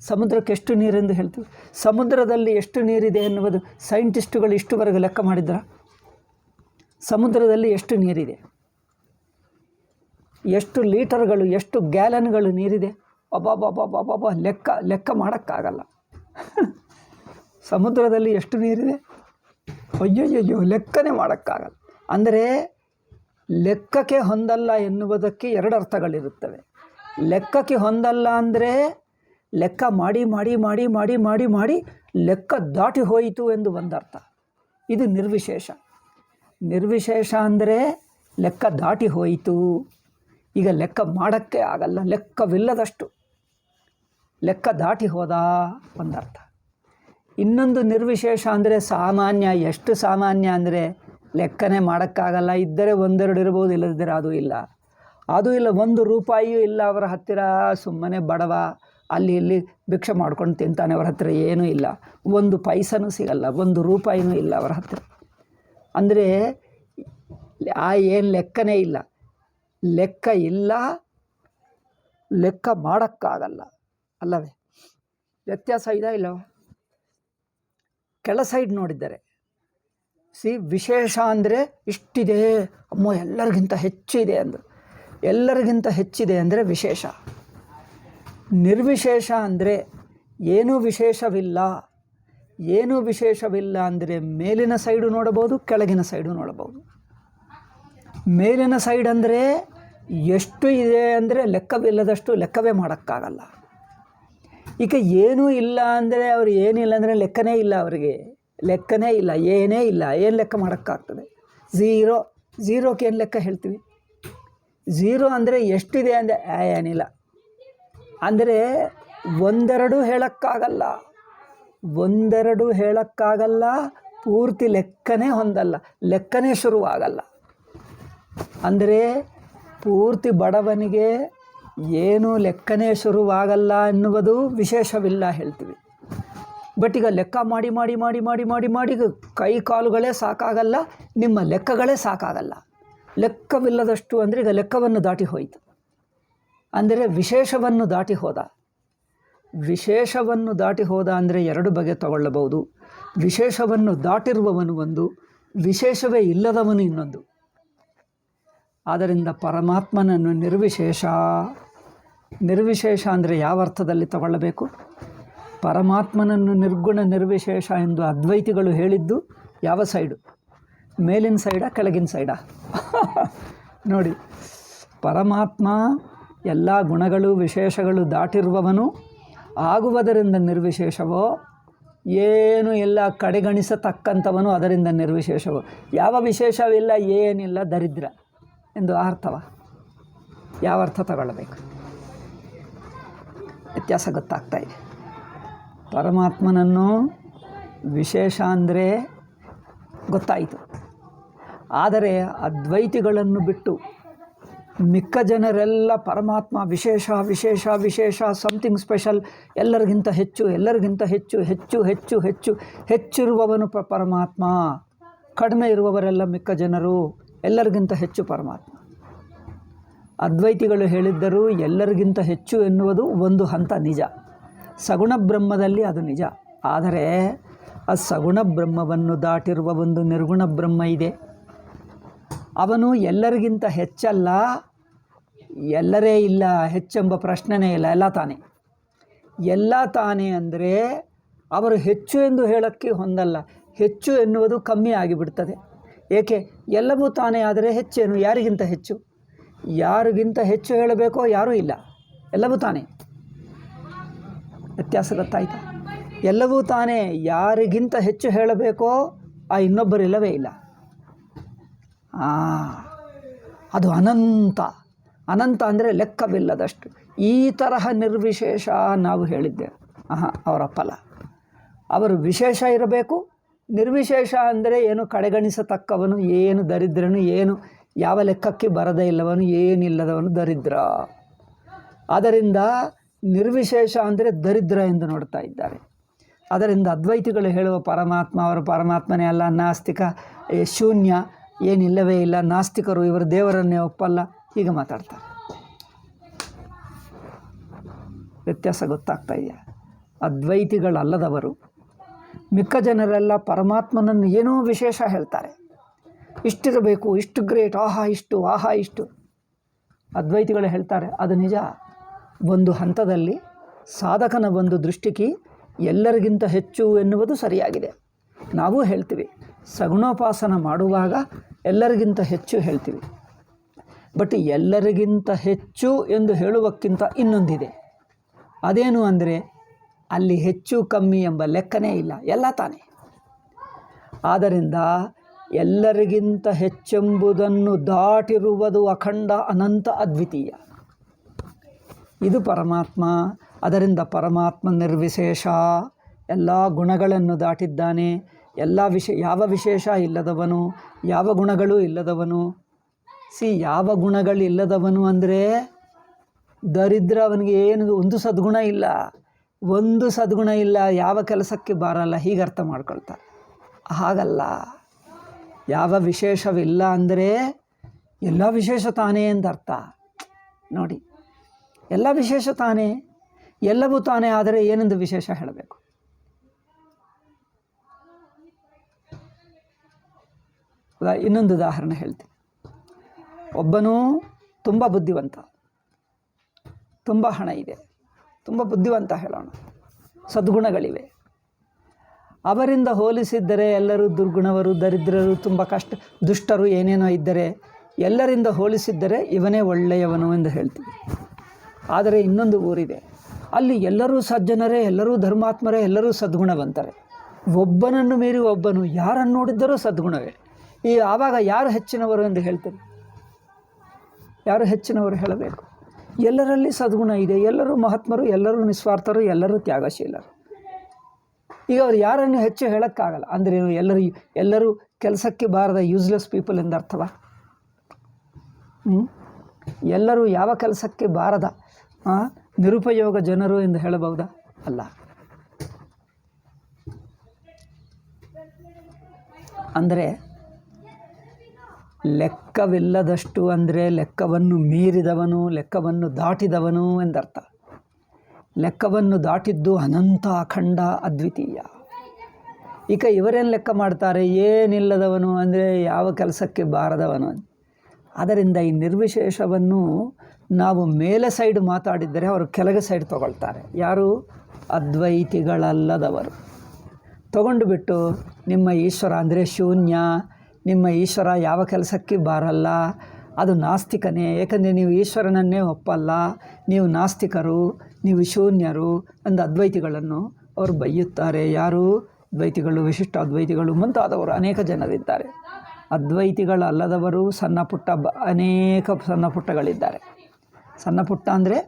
ಸಮುದ್ರಕ್ಕೆ ಎಷ್ಟು ನೀರೆಂದು ಹೇಳ್ತೀವಿ. ಸಮುದ್ರದಲ್ಲಿ ಎಷ್ಟು ನೀರಿದೆ ಎನ್ನುವುದು ಸೈಂಟಿಸ್ಟುಗಳು ಇಷ್ಟುವರೆಗೂ ಲೆಕ್ಕ ಮಾಡಿದ್ರ? ಸಮುದ್ರದಲ್ಲಿ ಎಷ್ಟು ನೀರಿದೆ, ಎಷ್ಟು ಲೀಟರ್ಗಳು, ಎಷ್ಟು ಗ್ಯಾಲನ್ಗಳು ನೀರಿದೆ? ಅಬ್ಬಬ್ಬಬ್ಬಬ್ಬಬ್ಬ ಲೆಕ್ಕ ಮಾಡೋಕ್ಕಾಗಲ್ಲ. ಸಮುದ್ರದಲ್ಲಿ ಎಷ್ಟು ನೀರಿದೆ? ಅಯ್ಯಯ್ಯೋ, ಲೆಕ್ಕನೇ ಮಾಡೋಕ್ಕಾಗಲ್ಲ. ಅಂದರೆ ಲೆಕ್ಕಕ್ಕೆ ಹೊಂದಲ್ಲ ಎನ್ನುವುದಕ್ಕೆ ಎರಡು ಅರ್ಥಗಳಿರುತ್ತವೆ. ಲೆಕ್ಕಕ್ಕೆ ಹೊಂದಲ್ಲ ಅಂದರೆ ಲೆಕ್ಕ ಮಾಡಿ ಮಾಡಿ ಮಾಡಿ ಮಾಡಿ ಮಾಡಿ ಮಾಡಿ ಲೆಕ್ಕ ದಾಟಿ ಹೋಯಿತು ಎಂದು ಒಂದರ್ಥ. ಇದು ನಿರ್ವಿಶೇಷ. ನಿರ್ವಿಶೇಷ ಅಂದರೆ ಲೆಕ್ಕ ದಾಟಿ ಹೋಯಿತು, ಈಗ ಲೆಕ್ಕ ಮಾಡೋಕ್ಕೆ ಆಗಲ್ಲ, ಲೆಕ್ಕವಿಲ್ಲದಷ್ಟು ಲೆಕ್ಕ ದಾಟಿ ಹೋದ ಒಂದರ್ಥ. ಇನ್ನೊಂದು ನಿರ್ವಿಶೇಷ ಅಂದರೆ ಸಾಮಾನ್ಯ. ಎಷ್ಟು ಸಾಮಾನ್ಯ ಅಂದರೆ ಲೆಕ್ಕನೇ ಮಾಡೋಕ್ಕಾಗಲ್ಲ. ಇದ್ದರೆ ಒಂದೆರಡು ಇರ್ಬೋದು, ಇಲ್ಲದಿದ್ದರೆ ಅದು ಇಲ್ಲ. ಒಂದು ರೂಪಾಯಿಯೂ ಇಲ್ಲ ಅವರ ಹತ್ತಿರ. ಸುಮ್ಮನೆ ಬಡವ, ಅಲ್ಲಿ ಇಲ್ಲಿ ಭಿಕ್ಷೆ ಮಾಡ್ಕೊಂಡು ತಿಂತಾನೆ. ಅವರ ಹತ್ತಿರ ಏನೂ ಇಲ್ಲ, ಒಂದು ಪೈಸನೂ ಸಿಗಲ್ಲ, ಒಂದು ರೂಪಾಯಿನೂ ಇಲ್ಲ ಅವರ ಹತ್ತಿರ. ಅಂದರೆ ಏನು ಲೆಕ್ಕನೇ ಇಲ್ಲ. ಲೆಕ್ಕ ಇಲ್ಲ, ಲೆಕ್ಕ ಮಾಡೋಕ್ಕಾಗಲ್ಲ ಅಲ್ಲವೇ? ವ್ಯತ್ಯಾಸ ಇದಾ ಇಲ್ಲವ? ಕೆಳ ಸೈಡ್ ನೋಡಿದ್ದಾರೆ ವಿಶೇಷ ಅಂದರೆ ಇಷ್ಟಿದೆ, ಅಮ್ಮ ಎಲ್ಲರಿಗಿಂತ ಹೆಚ್ಚಿದೆ ಅಂದರು. ಎಲ್ಲರಿಗಿಂತ ಹೆಚ್ಚಿದೆ ಅಂದರೆ ವಿಶೇಷ. ನಿರ್ವಿಶೇಷ ಅಂದರೆ ಏನೂ ವಿಶೇಷವಿಲ್ಲ. ಏನೂ ವಿಶೇಷವಿಲ್ಲ ಅಂದರೆ ಮೇಲಿನ ಸೈಡು ನೋಡಬಹುದು, ಕೆಳಗಿನ ಸೈಡು ನೋಡಬಹುದು. ಮೇಲಿನ ಸೈಡ್ ಅಂದರೆ ಎಷ್ಟು ಇದೆ ಅಂದರೆ ಲೆಕ್ಕವಿಲ್ಲದಷ್ಟು, ಲೆಕ್ಕವೇ ಮಾಡೋಕ್ಕಾಗಲ್ಲ. ಈಗ ಏನೂ ಇಲ್ಲ ಅಂದರೆ ಅವರು ಏನಿಲ್ಲ ಅಂದರೆ ಲೆಕ್ಕನೇ ಇಲ್ಲ, ಅವರಿಗೆ ಲೆಕ್ಕನೇ ಇಲ್ಲ, ಏನೇ ಇಲ್ಲ. ಏನು ಲೆಕ್ಕ ಮಾಡೋಕ್ಕಾಗ್ತದೆ? ಝೀರೋಕ್ಕೆ ಏನು ಲೆಕ್ಕ ಹೇಳ್ತೀವಿ? ಝೀರೋ ಅಂದರೆ ಎಷ್ಟಿದೆ ಅಂದರೆ ಏನಿಲ್ಲ ಅಂದರೆ ಒಂದೆರಡು ಹೇಳೋಕ್ಕಾಗಲ್ಲ, ಒಂದೆರಡು ಹೇಳೋಕ್ಕಾಗಲ್ಲ. ಪೂರ್ತಿ ಲೆಕ್ಕನೇ ಹೊಂದಲ್ಲ, ಲೆಕ್ಕನೇ ಶುರುವಾಗಲ್ಲ. ಅಂದರೆ ಪೂರ್ತಿ ಬಡವನಿಗೆ ಏನು ಲೆಕ್ಕನೇ ಶುರುವಾಗಲ್ಲ ಎನ್ನುವುದು ವಿಶೇಷವಿಲ್ಲ ಹೇಳ್ತೀವಿ. ಬಟ್ ಈಗ ಲೆಕ್ಕ ಮಾಡಿ ಮಾಡಿ ಮಾಡಿ ಮಾಡಿ ಮಾಡಿ ಮಾಡಿ ಕೈ ಕಾಲುಗಳೇ ಸಾಕಾಗಲ್ಲ, ನಿಮ್ಮ ಲೆಕ್ಕಗಳೇ ಸಾಕಾಗಲ್ಲ. ಲೆಕ್ಕವಿಲ್ಲದಷ್ಟು ಅಂದರೆ ಈಗ ಲೆಕ್ಕವನ್ನು ದಾಟಿ ಹೋಯಿತು. ಅಂದರೆ ವಿಶೇಷವನ್ನು ದಾಟಿ ಹೋದ. ವಿಶೇಷವನ್ನು ದಾಟಿ ಹೋದ ಅಂದರೆ ಎರಡು ಬಗೆ ತಗೊಳ್ಳಬಹುದು. ವಿಶೇಷವನ್ನು ದಾಟಿರುವವನು ಒಂದು, ವಿಶೇಷವೇ ಇಲ್ಲದವನು ಇನ್ನೊಂದು. ಆದ್ದರಿಂದ ಪರಮಾತ್ಮನನ್ನು ನಿರ್ವಿಶೇಷ. ನಿರ್ವಿಶೇಷ ಅಂದರೆ ಯಾವ ಅರ್ಥದಲ್ಲಿ ತಗೊಳ್ಳಬೇಕು? ಪರಮಾತ್ಮನನ್ನು ನಿರ್ಗುಣ ನಿರ್ವಿಶೇಷ ಎಂದು ಅದ್ವೈತಿಗಳು ಹೇಳಿದ್ದು ಯಾವ ಸೈಡು? ಮೇಲಿನ ಸೈಡಾ ಕೆಳಗಿನ ಸೈಡಾ? ನೋಡಿ, ಪರಮಾತ್ಮ ಎಲ್ಲ ಗುಣಗಳು ವಿಶೇಷಗಳು ದಾಟಿರುವವನು, ಆಗುವುದರಿಂದ ನಿರ್ವಿಶೇಷವೋ, ಏನು ಎಲ್ಲ ಕಡೆಗಣಿಸತಕ್ಕಂಥವನು ಅದರಿಂದ ನಿರ್ವಿಶೇಷವೋ. ಯಾವ ವಿಶೇಷವಿಲ್ಲ, ಏನಿಲ್ಲ, ದರಿದ್ರ ಎಂದು ಅರ್ಥವ? ಯಾವ ಅರ್ಥ ತಗೊಳ್ಳಬೇಕು? ವ್ಯತ್ಯಾಸ ಗೊತ್ತಾಗ್ತಾ ಇದೆ. ಪರಮಾತ್ಮನನ್ನು ವಿಶೇಷ ಅಂದರೆ ಗೊತ್ತಾಯಿತು. ಆದರೆ ಅದ್ವೈತಿಗಳನ್ನು ಬಿಟ್ಟು ಮಿಕ್ಕ ಜನರೆಲ್ಲ ಪರಮಾತ್ಮ ವಿಶೇಷ ವಿಶೇಷ ವಿಶೇಷ, ಸಮಥಿಂಗ್ ಸ್ಪೆಷಲ್, ಎಲ್ಲರಿಗಿಂತ ಹೆಚ್ಚು ಎಲ್ಲರಿಗಿಂತ ಹೆಚ್ಚು ಹೆಚ್ಚು ಹೆಚ್ಚು ಹೆಚ್ಚು ಹೆಚ್ಚಿರುವವನು ಪರಮಾತ್ಮ, ಕಡಿಮೆ ಇರುವವರೆಲ್ಲ ಮಿಕ್ಕ ಜನರು, ಎಲ್ಲರಿಗಿಂತ ಹೆಚ್ಚು ಪರಮಾತ್ಮ. ಅದ್ವೈತಿಗಳು ಹೇಳಿದ್ದರು ಎಲ್ಲರಿಗಿಂತ ಹೆಚ್ಚು ಎನ್ನುವುದು ಒಂದು ಹಂತ ನಿಜ, ಸಗುಣ ಬ್ರಹ್ಮದಲ್ಲಿ ಅದು ನಿಜ. ಆದರೆ ಆ ಸಗುಣ ಬ್ರಹ್ಮವನ್ನು ದಾಟಿರುವ ಒಂದು ನಿರ್ಗುಣ ಬ್ರಹ್ಮ ಇದೆ. ಅವನು ಎಲ್ಲರಿಗಿಂತ ಹೆಚ್ಚಲ್ಲ, ಎಲ್ಲರೇ ಇಲ್ಲ, ಹೆಚ್ಚೆಂಬ ಪ್ರಶ್ನೆನೇ ಇಲ್ಲ, ಎಲ್ಲ ತಾನೇ. ಎಲ್ಲ ತಾನೇ ಅಂದರೆ ಅವರು ಹೆಚ್ಚು ಎಂದು ಹೇಳೋಕ್ಕೆ ಹೊಂದಲ್ಲ. ಹೆಚ್ಚು ಎನ್ನುವುದು ಕಮ್ಮಿ ಆಗಿಬಿಡ್ತದೆ. ಏಕೆ? ಎಲ್ಲವೂ ತಾನೇ ಆದರೆ ಹೆಚ್ಚೇನು? ಯಾರಿಗಿಂತ ಹೆಚ್ಚು? ಯಾರಿಗಿಂತ ಹೆಚ್ಚು ಹೇಳಬೇಕೋ ಯಾರೂ ಇಲ್ಲ, ಎಲ್ಲವೂ ತಾನೇ. ವ್ಯತ್ಯಾಸ ಗೊತ್ತಾಯ್ತಾ? ಎಲ್ಲವೂ ತಾನೇ, ಯಾರಿಗಿಂತ ಹೆಚ್ಚು ಹೇಳಬೇಕೋ ಆ ಇನ್ನೊಬ್ಬರಿಲ್ಲವೇ ಇಲ್ಲ. ಅದು ಅನಂತ. ಅನಂತ ಅಂದರೆ ಲೆಕ್ಕವಿಲ್ಲದಷ್ಟು. ಈ ತರಹ ನಿರ್ವಿಶೇಷ ನಾವು ಹೇಳಿದ್ದೇವೆ. ಅವರ ಫಲ. ಅವರು ವಿಶೇಷ ಇರಬೇಕು. ನಿರ್ವಿಶೇಷ ಅಂದರೆ ಏನು ಕಡೆಗಣಿಸತಕ್ಕವನು, ಏನು ದರಿದ್ರನು, ಏನು ಯಾವ ಲೆಕ್ಕಕ್ಕೆ ಬರದೇ ಇಲ್ಲವನು, ಏನಿಲ್ಲದವನು ದರಿದ್ರ. ಅದರಿಂದ ನಿರ್ವಿಶೇಷ ಅಂದರೆ ದರಿದ್ರ ಎಂದು ನೋಡ್ತಾ ಇದ್ದಾರೆ. ಅದರಿಂದ ಅದ್ವೈತಿಗಳು ಹೇಳುವ ಪರಮಾತ್ಮ ಅವರು ಪರಮಾತ್ಮನೇ ಅಲ್ಲ, ನಾಸ್ತಿಕ, ಶೂನ್ಯ, ಏನಿಲ್ಲವೇ ಇಲ್ಲ, ನಾಸ್ತಿಕರು, ಇವರು ದೇವರನ್ನೇ ಒಪ್ಪಲ್ಲ, ಹೀಗೆ ಮಾತಾಡ್ತಾರೆ. ವ್ಯತ್ಯಾಸ ಗೊತ್ತಾಗ್ತಾ ಇದೆಯಾ? ಅದ್ವೈತಿಗಳಲ್ಲದವರು ಮಿಕ್ಕ ಜನರೆಲ್ಲ ಪರಮಾತ್ಮನನ್ನು ಏನೋ ವಿಶೇಷ ಹೇಳ್ತಾರೆ. ಇಷ್ಟಿರಬೇಕು, ಇಷ್ಟು ಗ್ರೇಟ್, ಆಹಾ ಇಷ್ಟು, ಆಹಾ ಇಷ್ಟು. ಅದ್ವೈತಿಗಳು ಹೇಳ್ತಾರೆ ಅದು ನಿಜ. ಒಂದು ಹಂತದಲ್ಲಿ ಸಾಧಕನ ಒಂದು ದೃಷ್ಟಿಗೆ ಎಲ್ಲರಿಗಿಂತ ಹೆಚ್ಚು ಎನ್ನುವುದು ಸರಿಯಾಗಿದೆ. ನಾವು ಹೇಳ್ತೀವಿ ಸಗುಣೋಪಾಸನ ಮಾಡುವಾಗ ಎಲ್ಲರಿಗಿಂತ ಹೆಚ್ಚು ಹೇಳ್ತೀವಿ. ಬಟ್ ಎಲ್ಲರಿಗಿಂತ ಹೆಚ್ಚು ಎಂದು ಹೇಳುವಕ್ಕಿಂತ ಇನ್ನೊಂದಿದೆ. ಅದೇನು ಅಂದರೆ ಅಲ್ಲಿ ಹೆಚ್ಚು ಕಮ್ಮಿ ಎಂಬ ಲೆಕ್ಕನೇ ಇಲ್ಲ, ಎಲ್ಲ ತಾನೇ. ಆದ್ದರಿಂದ ಎಲ್ಲರಿಗಿಂತ ಹೆಚ್ಚೆಂಬುದನ್ನು ದಾಟಿರುವುದು ಅಖಂಡ ಅನಂತ ಅದ್ವಿತೀಯ. ಇದು ಪರಮಾತ್ಮ. ಅದರಿಂದ ಪರಮಾತ್ಮ ನಿರ್ವಿಶೇಷ, ಎಲ್ಲ ಗುಣಗಳನ್ನು ದಾಟಿದ್ದಾನೆ. ಎಲ್ಲ ಯಾವ ವಿಶೇಷ ಇಲ್ಲದವನು, ಯಾವ ಗುಣಗಳೂ ಇಲ್ಲದವನು. ಯಾವ ಗುಣಗಳಿಲ್ಲದವನು ಅಂದರೆ ದರಿದ್ರ, ಅವನಿಗೆ ಏನು ಒಂದು ಸದ್ಗುಣ ಇಲ್ಲ, ಒಂದು ಸದ್ಗುಣ ಇಲ್ಲ, ಯಾವ ಕೆಲಸಕ್ಕೆ ಬಾರಲ್ಲ, ಹೀಗೆ ಅರ್ಥ ಮಾಡ್ಕೊಳ್ತಾರೆ. ಹಾಗಲ್ಲ. ಯಾವ ವಿಶೇಷವಿಲ್ಲ ಅಂದರೆ ಎಲ್ಲ ವಿಶೇಷ ತಾನೇ ಅಂತ ಅರ್ಥ. ನೋಡಿ, ಎಲ್ಲ ವಿಶೇಷ ತಾನೇ, ಎಲ್ಲವೂ ತಾನೇ, ಆದರೆ ಏನೆಂದು ವಿಶೇಷ ಹೇಳಬೇಕು? ಇನ್ನೊಂದು ಉದಾಹರಣೆ ಹೇಳ್ತೀನಿ. ಒಬ್ಬನು ತುಂಬ ಬುದ್ಧಿವಂತ, ತುಂಬ ಹಣ ಇದೆ, ತುಂಬ ಬುದ್ಧಿವಂತ ಹೇಳೋಣ, ಸದ್ಗುಣಗಳಿವೆ. ಅವರಿಂದ ಹೋಲಿಸಿದ್ದರೆ ಎಲ್ಲರೂ ದುರ್ಗುಣವರು, ದರಿದ್ರರು, ತುಂಬ ದುಷ್ಟರು ಏನೇನೋ ಇದ್ದರೆ ಎಲ್ಲರಿಂದ ಹೋಲಿಸಿದ್ದರೆ ಇವನೇ ಒಳ್ಳೆಯವನು ಎಂದು ಹೇಳ್ತೀವಿ. ಆದರೆ ಇನ್ನೊಂದು ಊರಿದೆ, ಅಲ್ಲಿ ಎಲ್ಲರೂ ಸಜ್ಜನರೇ, ಎಲ್ಲರೂ ಧರ್ಮಾತ್ಮರೇ, ಎಲ್ಲರೂ ಸದ್ಗುಣವಂತರೆ. ಒಬ್ಬನನ್ನು ಮೀರಿ ಒಬ್ಬನು, ಯಾರನ್ನು ನೋಡಿದ್ದರೂ ಸದ್ಗುಣವೇ. ಆವಾಗ ಯಾರು ಹೆಚ್ಚಿನವರು ಎಂದು ಹೇಳ್ತಾರೆ? ಯಾರು ಹೆಚ್ಚಿನವರು ಹೇಳಬೇಕು? ಎಲ್ಲರಲ್ಲಿ ಸದ್ಗುಣ ಇದೆ, ಎಲ್ಲರೂ ಮಹಾತ್ಮರು, ಎಲ್ಲರೂ ನಿಸ್ವಾರ್ಥರು, ಎಲ್ಲರೂ ತ್ಯಾಗಶೀಲರು. ಈಗ ಅವ್ರು ಯಾರನ್ನು ಹೆಚ್ಚು ಹೇಳೋಕ್ಕಾಗಲ್ಲ. ಅಂದರೆ ಎಲ್ಲರೂ ಕೆಲಸಕ್ಕೆ ಬಾರದ ಯೂಸ್ಲೆಸ್ ಪೀಪಲ್ ಎಂದು ಅರ್ಥವಾ? ಎಲ್ಲರೂ ಯಾವ ಕೆಲಸಕ್ಕೆ ಬಾರದ ನಿರುಪಯೋಗ ಜನರು ಎಂದು ಹೇಳಬಹುದಾ? ಅಲ್ಲ. ಅಂದರೆ ಲೆಕ್ಕವಿಲ್ಲದಷ್ಟು ಅಂದರೆ ಲೆಕ್ಕವನ್ನು ಮೀರಿದವನು, ಲೆಕ್ಕವನ್ನು ದಾಟಿದವನು ಎಂದರ್ಥ. ಲೆಕ್ಕವನ್ನು ದಾಟಿದ್ದು ಅನಂತ ಅಖಂಡ ಅದ್ವಿತೀಯ. ಈಗ ಇವರೇನು ಲೆಕ್ಕ ಮಾಡ್ತಾರೆ? ಏನಿಲ್ಲದವನು ಅಂದರೆ ಯಾವ ಕೆಲಸಕ್ಕೆ ಬಾರದವನು. ಆದ್ದರಿಂದ ಈ ನಿರ್ವಿಶೇಷವನ್ನು ನಾವು ಮೇಲೆ ಸೈಡ್ ಮಾತಾಡಿದ್ದರೆ ಅವರು ಕೆಳಗೆ ಸೈಡ್ ತಗೊಳ್ತಾರೆ. ಯಾರು? ಅದ್ವೈತಿಗಳಲ್ಲದವರು. ತಗೊಂಡು ಬಿಟ್ಟು ನಿಮ್ಮ ಈಶ್ವರ ಅಂದರೆ ಶೂನ್ಯ, ನಿಮ್ಮ ಈಶ್ವರ ಯಾವ ಕೆಲಸಕ್ಕೆ ಬಾರಲ್ಲ, ಅದು ನಾಸ್ತಿಕನೇ, ಏಕೆಂದರೆ ನೀವು ಈಶ್ವರನನ್ನೇ ಒಪ್ಪಲ್ಲ, ನೀವು ನಾಸ್ತಿಕರು, ನೀವು ಶೂನ್ಯರು ಎಂದು ಅದ್ವೈತಿಗಳನ್ನು ಅವರು ಬೈಯುತ್ತಾರೆ. ಯಾರು? ದ್ವೈತಿಗಳು, ವಿಶಿಷ್ಟ ಅದ್ವೈತಿಗಳು ಮುಂತಾದವರು ಅನೇಕ ಜನರಿದ್ದಾರೆ. ಅದ್ವೈತಿಗಳಲ್ಲದವರು ಅನೇಕ ಸಣ್ಣ ಪುಟ್ಟಗಳಿದ್ದಾರೆ. ಸಣ್ಣ ಪುಟ್ಟ ಅಂದರೆ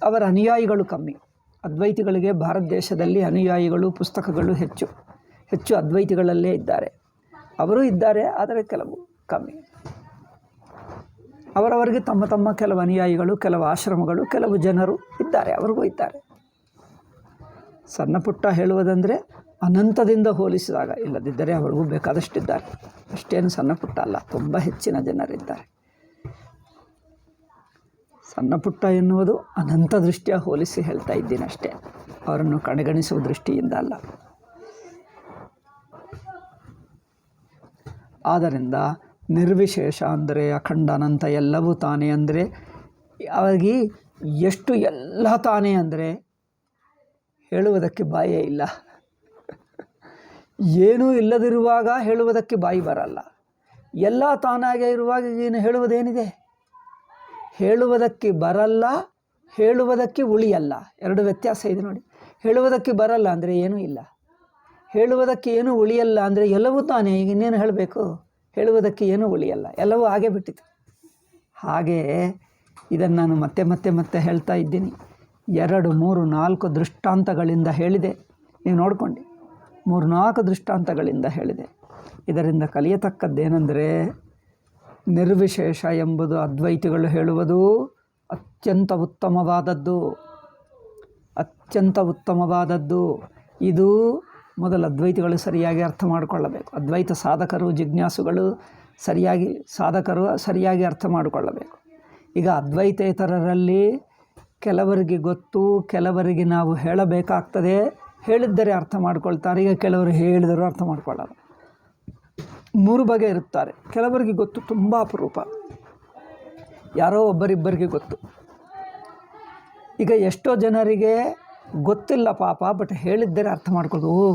ಅವರ ಅನುಯಾಯಿಗಳು ಕಮ್ಮಿ. ಅದ್ವೈತಿಗಳಿಗೆ ಭಾರತ ದೇಶದಲ್ಲಿ ಅನುಯಾಯಿಗಳು, ಪುಸ್ತಕಗಳು ಹೆಚ್ಚು ಅದ್ವೈತಿಗಳಲ್ಲೇ ಇದ್ದಾರೆ. ಅವರು ಇದ್ದಾರೆ, ಆದರೆ ಕೆಲವು ಕಮ್ಮಿ. ಅವರವರಿಗೆ ತಮ್ಮ ಕೆಲವು ಅನುಯಾಯಿಗಳು, ಕೆಲವು ಆಶ್ರಮಗಳು, ಕೆಲವು ಜನರು ಇದ್ದಾರೆ, ಅವ್ರಿಗೂ ಇದ್ದಾರೆ. ಸಣ್ಣ ಪುಟ್ಟ ಹೇಳುವುದಂದರೆ ಅನಂತದಿಂದ ಹೋಲಿಸಿದಾಗ, ಇಲ್ಲದಿದ್ದರೆ ಅವ್ರಿಗೂ ಬೇಕಾದಷ್ಟಿದ್ದಾರೆ. ಅಷ್ಟೇನು ಸಣ್ಣ ಪುಟ್ಟ ಅಲ್ಲ, ತುಂಬ ಹೆಚ್ಚಿನ ಜನರಿದ್ದಾರೆ. ಸಣ್ಣ ಪುಟ್ಟ ಎನ್ನುವುದು ಅನಂತ ದೃಷ್ಟಿಯ ಹೋಲಿಸಿ ಹೇಳ್ತಾ ಇದ್ದೀನಿ ಅಷ್ಟೇ, ಅವರನ್ನು ಕಡೆಗಣಿಸುವ ದೃಷ್ಟಿಯಿಂದ ಅಲ್ಲ. ಆದ್ದರಿಂದ ನಿರ್ವಿಶೇಷ ಅಂದರೆ ಅಖಂಡ ಅನಂತ, ಎಲ್ಲವೂ ತಾನೇ ಅಂದರೆ ಅವರಿಗೆ ಎಷ್ಟು ಎಲ್ಲ ತಾನೇ ಅಂದರೆ ಹೇಳುವುದಕ್ಕೆ ಬಾಯೇ ಇಲ್ಲ. ಏನೂ ಇಲ್ಲದಿರುವಾಗ ಹೇಳುವುದಕ್ಕೆ ಬಾಯಿ ಬರಲ್ಲ. ಎಲ್ಲ ತಾನಾಗೇ ಇರುವಾಗ ಏನು ಹೇಳುವುದೇನಿದೆ? ಹೇಳುವುದಕ್ಕೆ ಬರಲ್ಲ, ಹೇಳುವುದಕ್ಕೆ ಉಳಿಯಲ್ಲ. ಎರಡು ವ್ಯತ್ಯಾಸ ಇದೆ ನೋಡಿ. ಹೇಳುವುದಕ್ಕೆ ಬರಲ್ಲ ಅಂದರೆ ಏನೂ ಇಲ್ಲ, ಹೇಳುವುದಕ್ಕೆ ಏನೂ ಉಳಿಯಲ್ಲ ಅಂದರೆ ಎಲ್ಲವೂ ತಾನೇ. ಈಗ ಇನ್ನೇನು ಹೇಳಬೇಕು? ಹೇಳುವುದಕ್ಕೆ ಏನೂ ಉಳಿಯಲ್ಲ, ಎಲ್ಲವೂ ಹಾಗೆ ಬಿಟ್ಟಿತು. ಹಾಗೆ ಇದನ್ನು ನಾನು ಮತ್ತೆ ಹೇಳ್ತಾ ಇದ್ದೀನಿ. 2, 3, 4 ದೃಷ್ಟಾಂತಗಳಿಂದ ಹೇಳಿದೆ, ನೀವು ನೋಡಿಕೊಂಡು. 3, 4 ದೃಷ್ಟಾಂತಗಳಿಂದ ಹೇಳಿದೆ. ಇದರಿಂದ ಕಲಿಯತಕ್ಕದ್ದೇನೆಂದರೆ, ನಿರ್ವಿಶೇಷ ಎಂಬುದು ಅದ್ವೈತಿಗಳು ಹೇಳುವುದು ಅತ್ಯಂತ ಉತ್ತಮವಾದದ್ದು. ಇದು ಮೊದಲು ಅದ್ವೈತಿಗಳು ಸರಿಯಾಗಿ ಅರ್ಥ ಮಾಡಿಕೊಳ್ಳಬೇಕು. ಅದ್ವೈತ ಸಾಧಕರು, ಜಿಜ್ಞಾಸುಗಳು ಸರಿಯಾಗಿ ಅರ್ಥ ಮಾಡಿಕೊಳ್ಳಬೇಕು. ಈಗ ಅದ್ವೈತೇತರರಲ್ಲಿ ಕೆಲವರಿಗೆ ಗೊತ್ತು, ಕೆಲವರಿಗೆ ನಾವು ಹೇಳಬೇಕಾಗ್ತದೆ. ಹೇಳಿದ್ದರೆ ಅರ್ಥ ಮಾಡ್ಕೊಳ್ತಾರೆ. ಈಗ ಕೆಲವರು ಹೇಳಿದರೂ ಅರ್ಥ ಮಾಡ್ಕೊಳ್ಳಲ್ಲ. 3 ಬಗೆ ಇರುತ್ತಾರೆ. ಕೆಲವರಿಗೆ ಗೊತ್ತು, ತುಂಬ ಅಪರೂಪ, ಯಾರೋ ಒಬ್ಬರಿಬ್ಬರಿಗೆ ಗೊತ್ತು. ಈಗ ಎಷ್ಟೋ ಜನರಿಗೆ ಗೊತ್ತಿಲ್ಲ ಪಾಪ, ಬಟ್ ಹೇಳಿದ್ದರೆ ಅರ್ಥ ಮಾಡ್ಕೊಳ್ಳೋದು. ಓ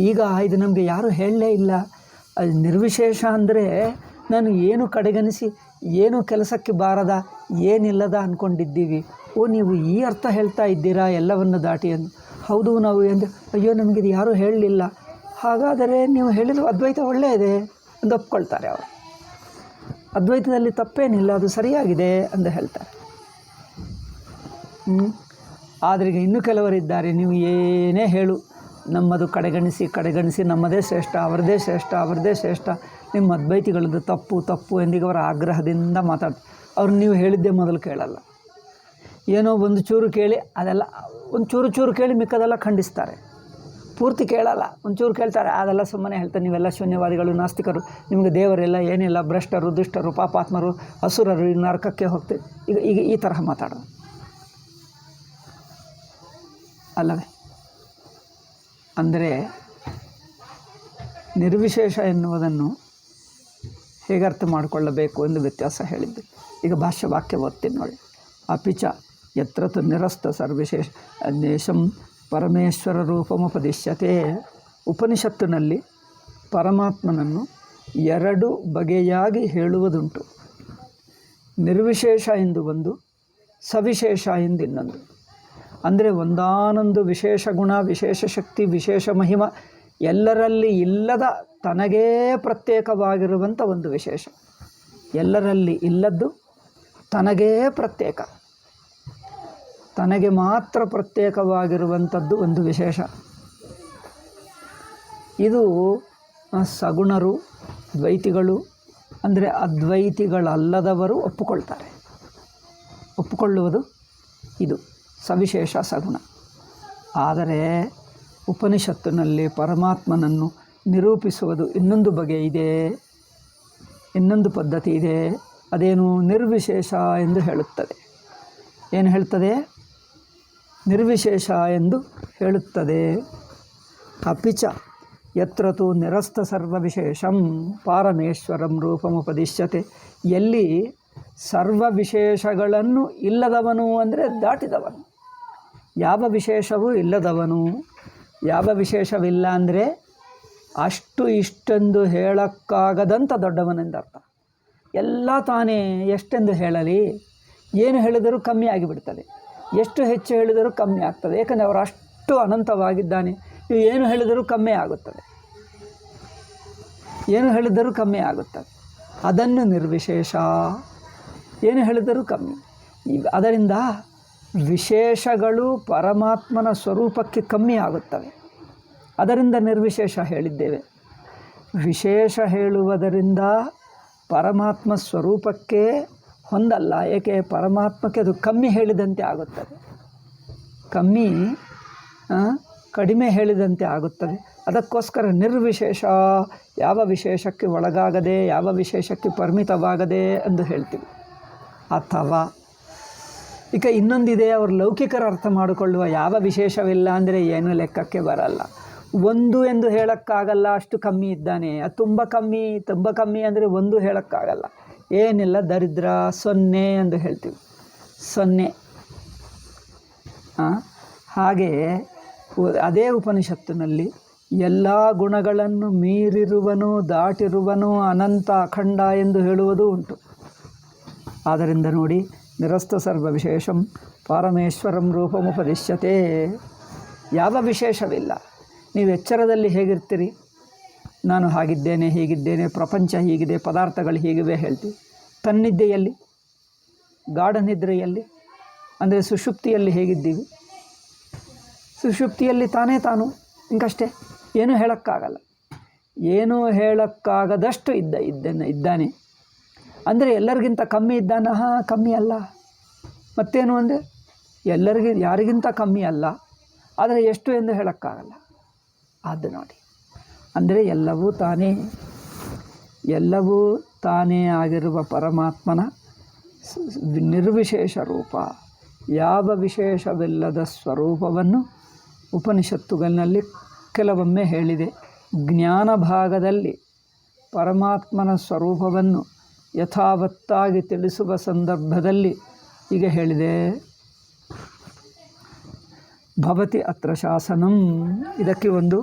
ಈಗ ಇದು ನಮಗೆ ಯಾರೂ ಹೇಳಲೇ ಇಲ್ಲ. ಅದು ನಿರ್ವಿಶೇಷ ಅಂದರೆ ನಾನು ಏನು ಕಡೆಗಣಿಸಿ ಏನು ಕೆಲಸಕ್ಕೆ ಬಾರದ ಏನಿಲ್ಲದ ಅಂದ್ಕೊಂಡಿದ್ದೀವಿ. ಓ ನೀವು ಈ ಅರ್ಥ ಹೇಳ್ತಾ ಇದ್ದೀರಾ ಎಲ್ಲವನ್ನು ದಾಟಿ ಎಂದು. ಹೌದು ನಾವು ಎಂದು ಅಯ್ಯೋ ನಮಗಿದು ಯಾರೂ ಹೇಳಲಿಲ್ಲ. ಹಾಗಾದರೆ ನೀವು ಹೇಳಿದ್ರು ಅದ್ವೈತ ಒಳ್ಳೆಯದೇ ಎಂದು ಒಪ್ಕೊಳ್ತಾರೆ ಅವರು. ಅದ್ವೈತದಲ್ಲಿ ತಪ್ಪೇನಿಲ್ಲ, ಅದು ಸರಿಯಾಗಿದೆ ಎಂದು ಹೇಳ್ತಾರೆ. ಆದರೆ ಈಗ ಇನ್ನೂ ಕೆಲವರಿದ್ದಾರೆ, ನೀವು ಏನೇ ಹೇಳು ನಮ್ಮದು ಕಡೆಗಣಿಸಿ ನಮ್ಮದೇ ಶ್ರೇಷ್ಠ, ಅವರದೇ ಶ್ರೇಷ್ಠ, ನಿಮ್ಮ ಅದ್ವೈತಿಗಳದ್ದು ತಪ್ಪು ತಪ್ಪು ಎಂದಿಗೆ ಅವರ ಆಗ್ರಹದಿಂದ ಮಾತಾಡ್ತಾರೆ. ಅವ್ರು ನೀವು ಹೇಳಿದ್ದೇ ಮೊದಲು ಕೇಳಲ್ಲ. ಏನೋ ಒಂದು ಚೂರು ಕೇಳಿ ಅದೆಲ್ಲ ಒಂದು ಚೂರು ಕೇಳಿ ಮಿಕ್ಕದೆಲ್ಲ ಖಂಡಿಸ್ತಾರೆ. ಪೂರ್ತಿ ಕೇಳಲ್ಲ, ಒಂಚೂರು ಕೇಳ್ತಾರೆ, ಅದೆಲ್ಲ ಸುಮ್ಮನೆ ಹೇಳ್ತಾರೆ ನೀವೆಲ್ಲ ಶೂನ್ಯವಾದಿಗಳು, ನಾಸ್ತಿಕರು, ನಿಮಗೆ ದೇವರೆಲ್ಲ ಏನಿಲ್ಲ, ಭ್ರಷ್ಟರು, ದುಷ್ಟರು, ಪಾಪಾತ್ಮರು, ಅಸುರರು, ನರಕಕ್ಕೆ ಹೋಗ್ತೀವಿ. ಈಗ ಈ ತರಹ ಮಾತಾಡೋದು ಅಲ್ಲವೇ? ಅಂದರೆ ನಿರ್ವಿಶೇಷ ಎನ್ನುವುದನ್ನು ಹೇಗೆ ಅರ್ಥ ಮಾಡಿಕೊಳ್ಳಬೇಕು ಎಂದು ವ್ಯತ್ಯಾಸ ಹೇಳಿದ್ದೆ. ಈಗ ಭಾಷ್ಯ ವಾಕ್ಯ ಓದ್ತೀನಿ ನೋಡಿ. ಅಪಿಚ ಯತ್ರ ತು ನಿರಸ್ತ ಸರ್ವಿಶೇಷ ದೇಶಂ ಪರಮೇಶ್ವರ ರೂಪಮುಪದಿಶ್ಯತೆ. ಉಪನಿಷತ್ತಿನಲ್ಲಿ ಪರಮಾತ್ಮನನ್ನು ಎರಡು ಬಗೆಯಾಗಿ ಹೇಳುವುದುಂಟು. ನಿರ್ವಿಶೇಷ ಎಂದು ಒಂದು, ಸವಿಶೇಷ ಎಂದು ಇನ್ನೊಂದು. ಅಂದರೆ ಒಂದಾನೊಂದು ವಿಶೇಷ ಗುಣ, ವಿಶೇಷ ಶಕ್ತಿ, ವಿಶೇಷ ಮಹಿಮ ಎಲ್ಲರಲ್ಲಿ ಇಲ್ಲದ ತನಗೇ ಪ್ರತ್ಯೇಕವಾಗಿರುವಂಥ ಒಂದು ವಿಶೇಷ. ಎಲ್ಲರಲ್ಲಿ ಇಲ್ಲದ್ದು ತನಗೇ ಪ್ರತ್ಯೇಕ, ತನಗೆ ಮಾತ್ರ ಪ್ರತ್ಯೇಕವಾಗಿರುವಂಥದ್ದು ಒಂದು ವಿಶೇಷ. ಇದು ಸಗುಣರು, ದ್ವೈತಿಗಳು ಅಂದರೆ ಅದ್ವೈತಿಗಳಲ್ಲದವರು ಒಪ್ಪಿಕೊಳ್ಳುವುದು ಇದು ಸವಿಶೇಷ ಸಗುಣ. ಆದರೆ ಉಪನಿಷತ್ತಿನಲ್ಲಿ ಪರಮಾತ್ಮನನ್ನು ನಿರೂಪಿಸುವುದು ಇನ್ನೊಂದು ಬಗೆ ಇದೆ, ಇನ್ನೊಂದು ಪದ್ಧತಿ ಇದೆ. ಅದೇನು? ನಿರ್ವಿಶೇಷ ಎಂದು ಹೇಳುತ್ತದೆ. ಏನು ಹೇಳ್ತದೆ? ನಿರ್ವಿಶೇಷ ಎಂದು ಹೇಳುತ್ತದೆ. ಅಪಿಚ ಯತ್ರ ತು ನಿರಸ್ತ ಸರ್ವವಿಶೇಷಂ ಪಾರಮೇಶ್ವರಂ ರೂಪಮುಪದಿಶ್ಯತೆ. ಎಲ್ಲಿ ಸರ್ವ ವಿಶೇಷಗಳನ್ನು ಇಲ್ಲದವನು ಅಂದರೆ ದಾಟಿದವನು, ಯಾವ ವಿಶೇಷವೂ ಇಲ್ಲದವನು. ಯಾವ ವಿಶೇಷವಿಲ್ಲ ಅಂದರೆ ಅಷ್ಟು ಇಷ್ಟೆಂದು ಹೇಳಕ್ಕಾಗದಂಥ ದೊಡ್ಡವನೆಂದರ್ಥ. ಎಲ್ಲ ತಾನೇ ಎಷ್ಟೆಂದು ಹೇಳಲಿ, ಏನು ಹೇಳಿದರೂ ಕಮ್ಮಿ ಆಗಿಬಿಡ್ತದೆ, ಎಷ್ಟು ಹೆಚ್ಚು ಹೇಳಿದರೂ ಕಮ್ಮಿ ಆಗ್ತದೆ. ಏಕೆಂದರೆ ಅವರು ಅಷ್ಟು ಅನಂತವಾಗಿದ್ದಾನೆ. ನೀವು ಏನು ಹೇಳಿದರೂ ಕಮ್ಮಿ ಆಗುತ್ತದೆ, ಏನು ಹೇಳಿದರೂ ಕಮ್ಮಿ ಆಗುತ್ತದೆ. ಅದನ್ನು ನಿರ್ವಿಶೇಷ, ಏನು ಹೇಳಿದರೂ ಕಮ್ಮಿ. ಅದರಿಂದ ವಿಶೇಷಗಳು ಪರಮಾತ್ಮನ ಸ್ವರೂಪಕ್ಕೆ ಕಮ್ಮಿ ಆಗುತ್ತವೆ. ಅದರಿಂದ ನಿರ್ವಿಶೇಷ ಹೇಳಿದ್ದೇವೆ. ವಿಶೇಷ ಹೇಳುವುದರಿಂದ ಪರಮಾತ್ಮ ಸ್ವರೂಪಕ್ಕೆ ಹೊಂದಲ್ಲ. ಏಕೆ? ಪರಮಾತ್ಮಕ್ಕೆ ಅದು ಕಮ್ಮಿ ಹೇಳಿದಂತೆ ಆಗುತ್ತದೆ, ಕಡಿಮೆ ಹೇಳಿದಂತೆ ಆಗುತ್ತದೆ. ಅದಕ್ಕೋಸ್ಕರ ನಿರ್ವಿಶೇಷ, ಯಾವ ವಿಶೇಷಕ್ಕೆ ಒಳಗಾಗದೆ, ಯಾವ ವಿಶೇಷಕ್ಕೆ ಪರಿಮಿತವಾಗದೆ ಎಂದು ಹೇಳ್ತೀವಿ. ಅಥವಾ ಈಗ ಇನ್ನೊಂದಿದೆ, ಅವರು ಲೌಕಿಕರ ಅರ್ಥ ಮಾಡಿಕೊಳ್ಳುವ ಯಾವ ವಿಶೇಷವಿಲ್ಲ ಅಂದರೆ ಏನು ಲೆಕ್ಕಕ್ಕೆ ಬರಲ್ಲ. ಒಂದು ಎಂದು ಹೇಳೋಕ್ಕಾಗಲ್ಲ, ಅಷ್ಟು ಕಮ್ಮಿ ಇದ್ದಾನೆ. ಅದು ತುಂಬ ಕಮ್ಮಿ ಅಂದರೆ ಒಂದು ಹೇಳೋಕ್ಕಾಗಲ್ಲ, ಏನಿಲ್ಲ, ದರಿದ್ರ, 0 ಎಂದು ಹೇಳ್ತೀವಿ, 0. ಹಾಗೆ ಅದೇ ಉಪನಿಷತ್ತಿನಲ್ಲಿ ಎಲ್ಲ ಗುಣಗಳನ್ನು ಮೀರಿರುವನು, ದಾಟಿರುವನು, ಅನಂತ, ಅಖಂಡ ಎಂದು ಹೇಳುವುದೂ ಉಂಟು. ಆದ್ದರಿಂದ ನೋಡಿ, ನಿರಸ್ತ ಸರ್ವ ವಿಶೇಷಂ ಪಾರಮೇಶ್ವರಂ ರೂಪಮುಪದಿಶ್ಯತೆ. ಯಾವ ವಿಶೇಷವಿಲ್ಲ. ನೀವು ಎಚ್ಚರದಲ್ಲಿ ಹೇಗಿರ್ತೀರಿ? ನಾನು ಹಾಗಿದ್ದೇನೆ, ಹೀಗಿದ್ದೇನೆ, ಪ್ರಪಂಚ ಹೀಗಿದೆ, ಪದಾರ್ಥಗಳು ಹೀಗಿವೆ ಹೇಳ್ತೀವಿ. ತನ್ನಿದ್ದೆಯಲ್ಲಿ, ಗಾಢ ನಿದ್ರೆಯಲ್ಲಿ ಅಂದರೆ ಸುಷುಪ್ತಿಯಲ್ಲಿ ಹೇಗಿದ್ದೀವಿ? ಸುಷುಪ್ತಿಯಲ್ಲಿ ತಾನು ಇಂಕಷ್ಟೇ, ಏನೂ ಹೇಳೋಕ್ಕಾಗಲ್ಲ. ಏನೂ ಹೇಳೋಕ್ಕಾಗದಷ್ಟು ಇದ್ದಾನೆ. ಅಂದರೆ ಎಲ್ಲರಿಗಿಂತ ಕಮ್ಮಿ ಇದ್ದಾನ? ಕಮ್ಮಿ ಅಲ್ಲ. ಮತ್ತೇನು ಅಂದರೆ ಯಾರಿಗಿಂತ ಕಮ್ಮಿ ಅಲ್ಲ, ಆದರೆ ಎಷ್ಟು ಎಂದು ಹೇಳೋಕ್ಕಾಗಲ್ಲ. ಅದು ನೋಡಿ, ಅಂದರೆ ಎಲ್ಲವೂ ತಾನೇ ಆಗಿರುವ ಪರಮಾತ್ಮನ ನಿರ್ವಿಶೇಷ ರೂಪ, ಯಾವ ವಿಶೇಷವಿಲ್ಲದ ಸ್ವರೂಪವನ್ನು ಉಪನಿಷತ್ತುಗಳಲ್ಲಿ ಕೆಲವೊಮ್ಮೆ ಹೇಳಿದೆ. ಜ್ಞಾನ ಭಾಗದಲ್ಲಿ ಪರಮಾತ್ಮನ ಸ್ವರೂಪವನ್ನು ಯಥಾವತ್ತಾಗಿ ತಿಳಿಸುವ ಸಂದರ್ಭದಲ್ಲಿ ಈಗ ಹೇಳಿದೆ, ಭವತಿ ಅತ್ರ ಶಾಸನಂ. ಇದಕ್ಕೆ ಒಂದು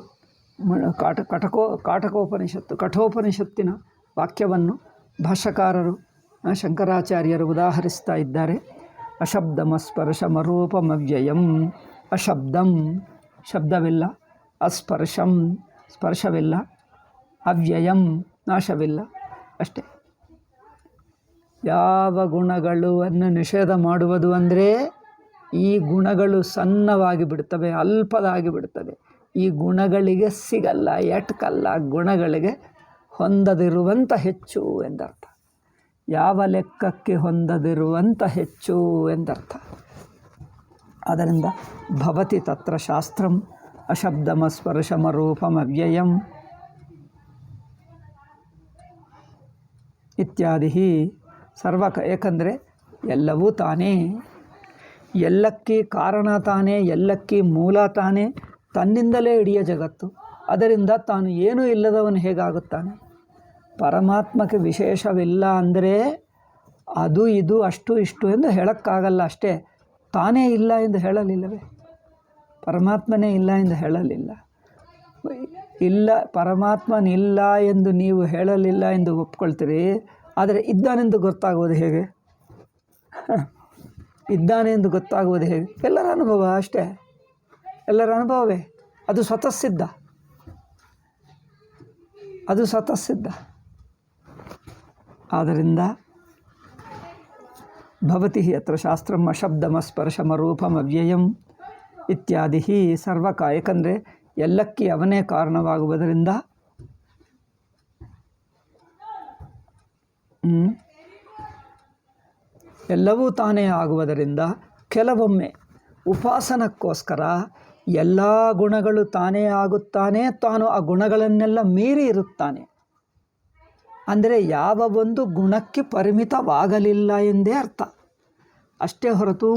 ಕಠೋಪನಿಷತ್ತಿನ ವಾಕ್ಯವನ್ನು ಭಾಷ್ಯಕಾರರು ಶಂಕರಾಚಾರ್ಯರು ಉದಾಹರಿಸ್ತಾ ಇದ್ದಾರೆ. ಅಶಬ್ದಮಸ್ಪರ್ಶಮರೂಪಮವ್ಯಯಂ. ಅಶಬ್ದಂ ಶಬ್ದವಿಲ್ಲ, ಅಸ್ಪರ್ಶಂ ಸ್ಪರ್ಶವಿಲ್ಲ, ಅವ್ಯಯಂ ನಾಶವಿಲ್ಲ. ಅಷ್ಟೇ. ಯಾವ ಗುಣಗಳನ್ನು ನಿಷೇಧ ಮಾಡುವುದು ಅಂದರೆ ಈ ಗುಣಗಳು ಸಣ್ಣವಾಗಿ ಬಿಡುತ್ತವೆ, ಅಲ್ಪದಾಗಿ ಬಿಡುತ್ತದೆ. ಈ ಗುಣಗಳಿಗೆ ಸಿಗಲ್ಲ, ಎಟ್ಕಲ್ಲ, ಗುಣಗಳಿಗೆ ಹೊಂದದಿರುವಂಥ ಹೆಚ್ಚು ಎಂದರ್ಥ. ಯಾವ ಲೆಕ್ಕಕ್ಕೆ ಹೊಂದದಿರುವಂಥ ಹೆಚ್ಚು ಎಂದರ್ಥ. ಆದ್ದರಿಂದ ಭವತಿ ತತ್ರ ಶಾಸ್ತ್ರಂ ಅಶಬ್ದಮಸ್ಪರ್ಶಮರೂಪಮವ್ಯಯಂ ಇತ್ಯಾದಿ ಏಕೆಂದರೆ ಎಲ್ಲವೂ ತಾನೇ, ಎಲ್ಲಕ್ಕೆ ಕಾರಣ ತಾನೇ, ಎಲ್ಲಕ್ಕೆ ಮೂಲ ತಾನೇ, ತನ್ನಿಂದಲೇ ಇಡೀ ಜಗತ್ತು. ಅದರಿಂದ ತಾನು ಏನೂ ಇಲ್ಲದವನು ಹೇಗಾಗುತ್ತಾನೆ? ಪರಮಾತ್ಮಕ್ಕೆ ವಿಶೇಷವಿಲ್ಲ ಅಂದರೆ ಅದು ಇದು ಅಷ್ಟು ಇಷ್ಟು ಎಂದು ಹೇಳೋಕ್ಕಾಗಲ್ಲ. ಅಷ್ಟೇ. ತಾನೇ ಇಲ್ಲ ಎಂದು ಹೇಳಲಿಲ್ಲವೇ? ಪರಮಾತ್ಮನೇ ಇಲ್ಲ ಎಂದು ಹೇಳಲಿಲ್ಲ. ಇಲ್ಲ, ಪರಮಾತ್ಮನಿಲ್ಲ ಎಂದು ನೀವು ಹೇಳಲಿಲ್ಲ ಎಂದು ಒಪ್ಕೊಳ್ತೀರಿ. ಆದರೆ ಇದ್ದಾನೆಂದು ಗೊತ್ತಾಗುವುದು ಹೇಗೆ? ಇದ್ದಾನೆ ಎಂದು ಗೊತ್ತಾಗುವುದು ಹೇಗೆ? ಎಲ್ಲರ ಅನುಭವ ಅಷ್ಟೇ. ಎಲ್ಲರ ಅನುಭವವೇ. ಅದು ಸ್ವತಃಸಿದ್ಧ. ಅದು ಸ್ವತಃಸಿದ್ಧ. ಆದ್ದರಿಂದ ಭವತಿ ಅತ್ರ ಶಾಸ್ತ್ರಂ ಅಶಬ್ದಮಸ್ಪರ್ಶಮರೂಪಮವ್ಯಯಂ ಇತ್ಯಾದಿ ಸರ್ವಕ. ಏಕೆಂದರೆ ಎಲ್ಲಕ್ಕೆ ಅವನೇ ಕಾರಣವಾಗುವುದರಿಂದ ಎಲ್ಲವೂ ತಾನೇ ಆಗುವುದರಿಂದ ಕೆಲವೊಮ್ಮೆ ಉಪಾಸನಕ್ಕೋಸ್ಕರ ಎಲ್ಲ ಗುಣಗಳು ತಾನೇ ಆಗುತ್ತಾನೆ, ತಾನು ಆ ಗುಣಗಳನ್ನೆಲ್ಲ ಮೀರಿ ಇರುತ್ತಾನೆ. ಅಂದರೆ ಯಾವ ಒಂದು ಗುಣಕ್ಕೆ ಪರಿಮಿತವಾಗಲಿಲ್ಲ ಎಂದೇ ಅರ್ಥ. ಅಷ್ಟೇ ಹೊರತು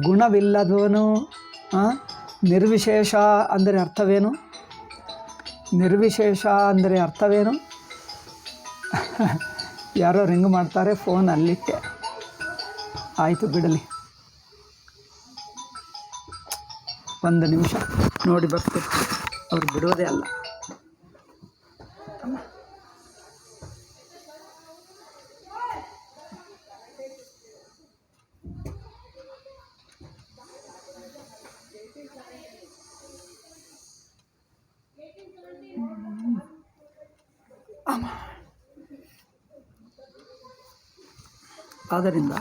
ಗುಣವಿಲ್ಲದವನು ನಿರ್ವಿಶೇಷ ಅಂದರೆ ಅರ್ಥವೇನು? ನಿರ್ವಿಶೇಷ ಅಂದರೆ ಅರ್ಥವೇನು? ಯಾರೋ ರಿಂಗ್ ಮಾಡ್ತಾರೆ, ಫೋನ್ ಅಲ್ಲಿಟ್ಟೆ. ಆಯಿತು, ಬಿಡಲಿ, ಒಂದು ನಿಮಿಷ ನೋಡಿ ಬರ್ತೀನಿ. ಅವ್ರು ಬಿಡೋದೇ ಅಲ್ಲ. ಆದ್ದರಿಂದ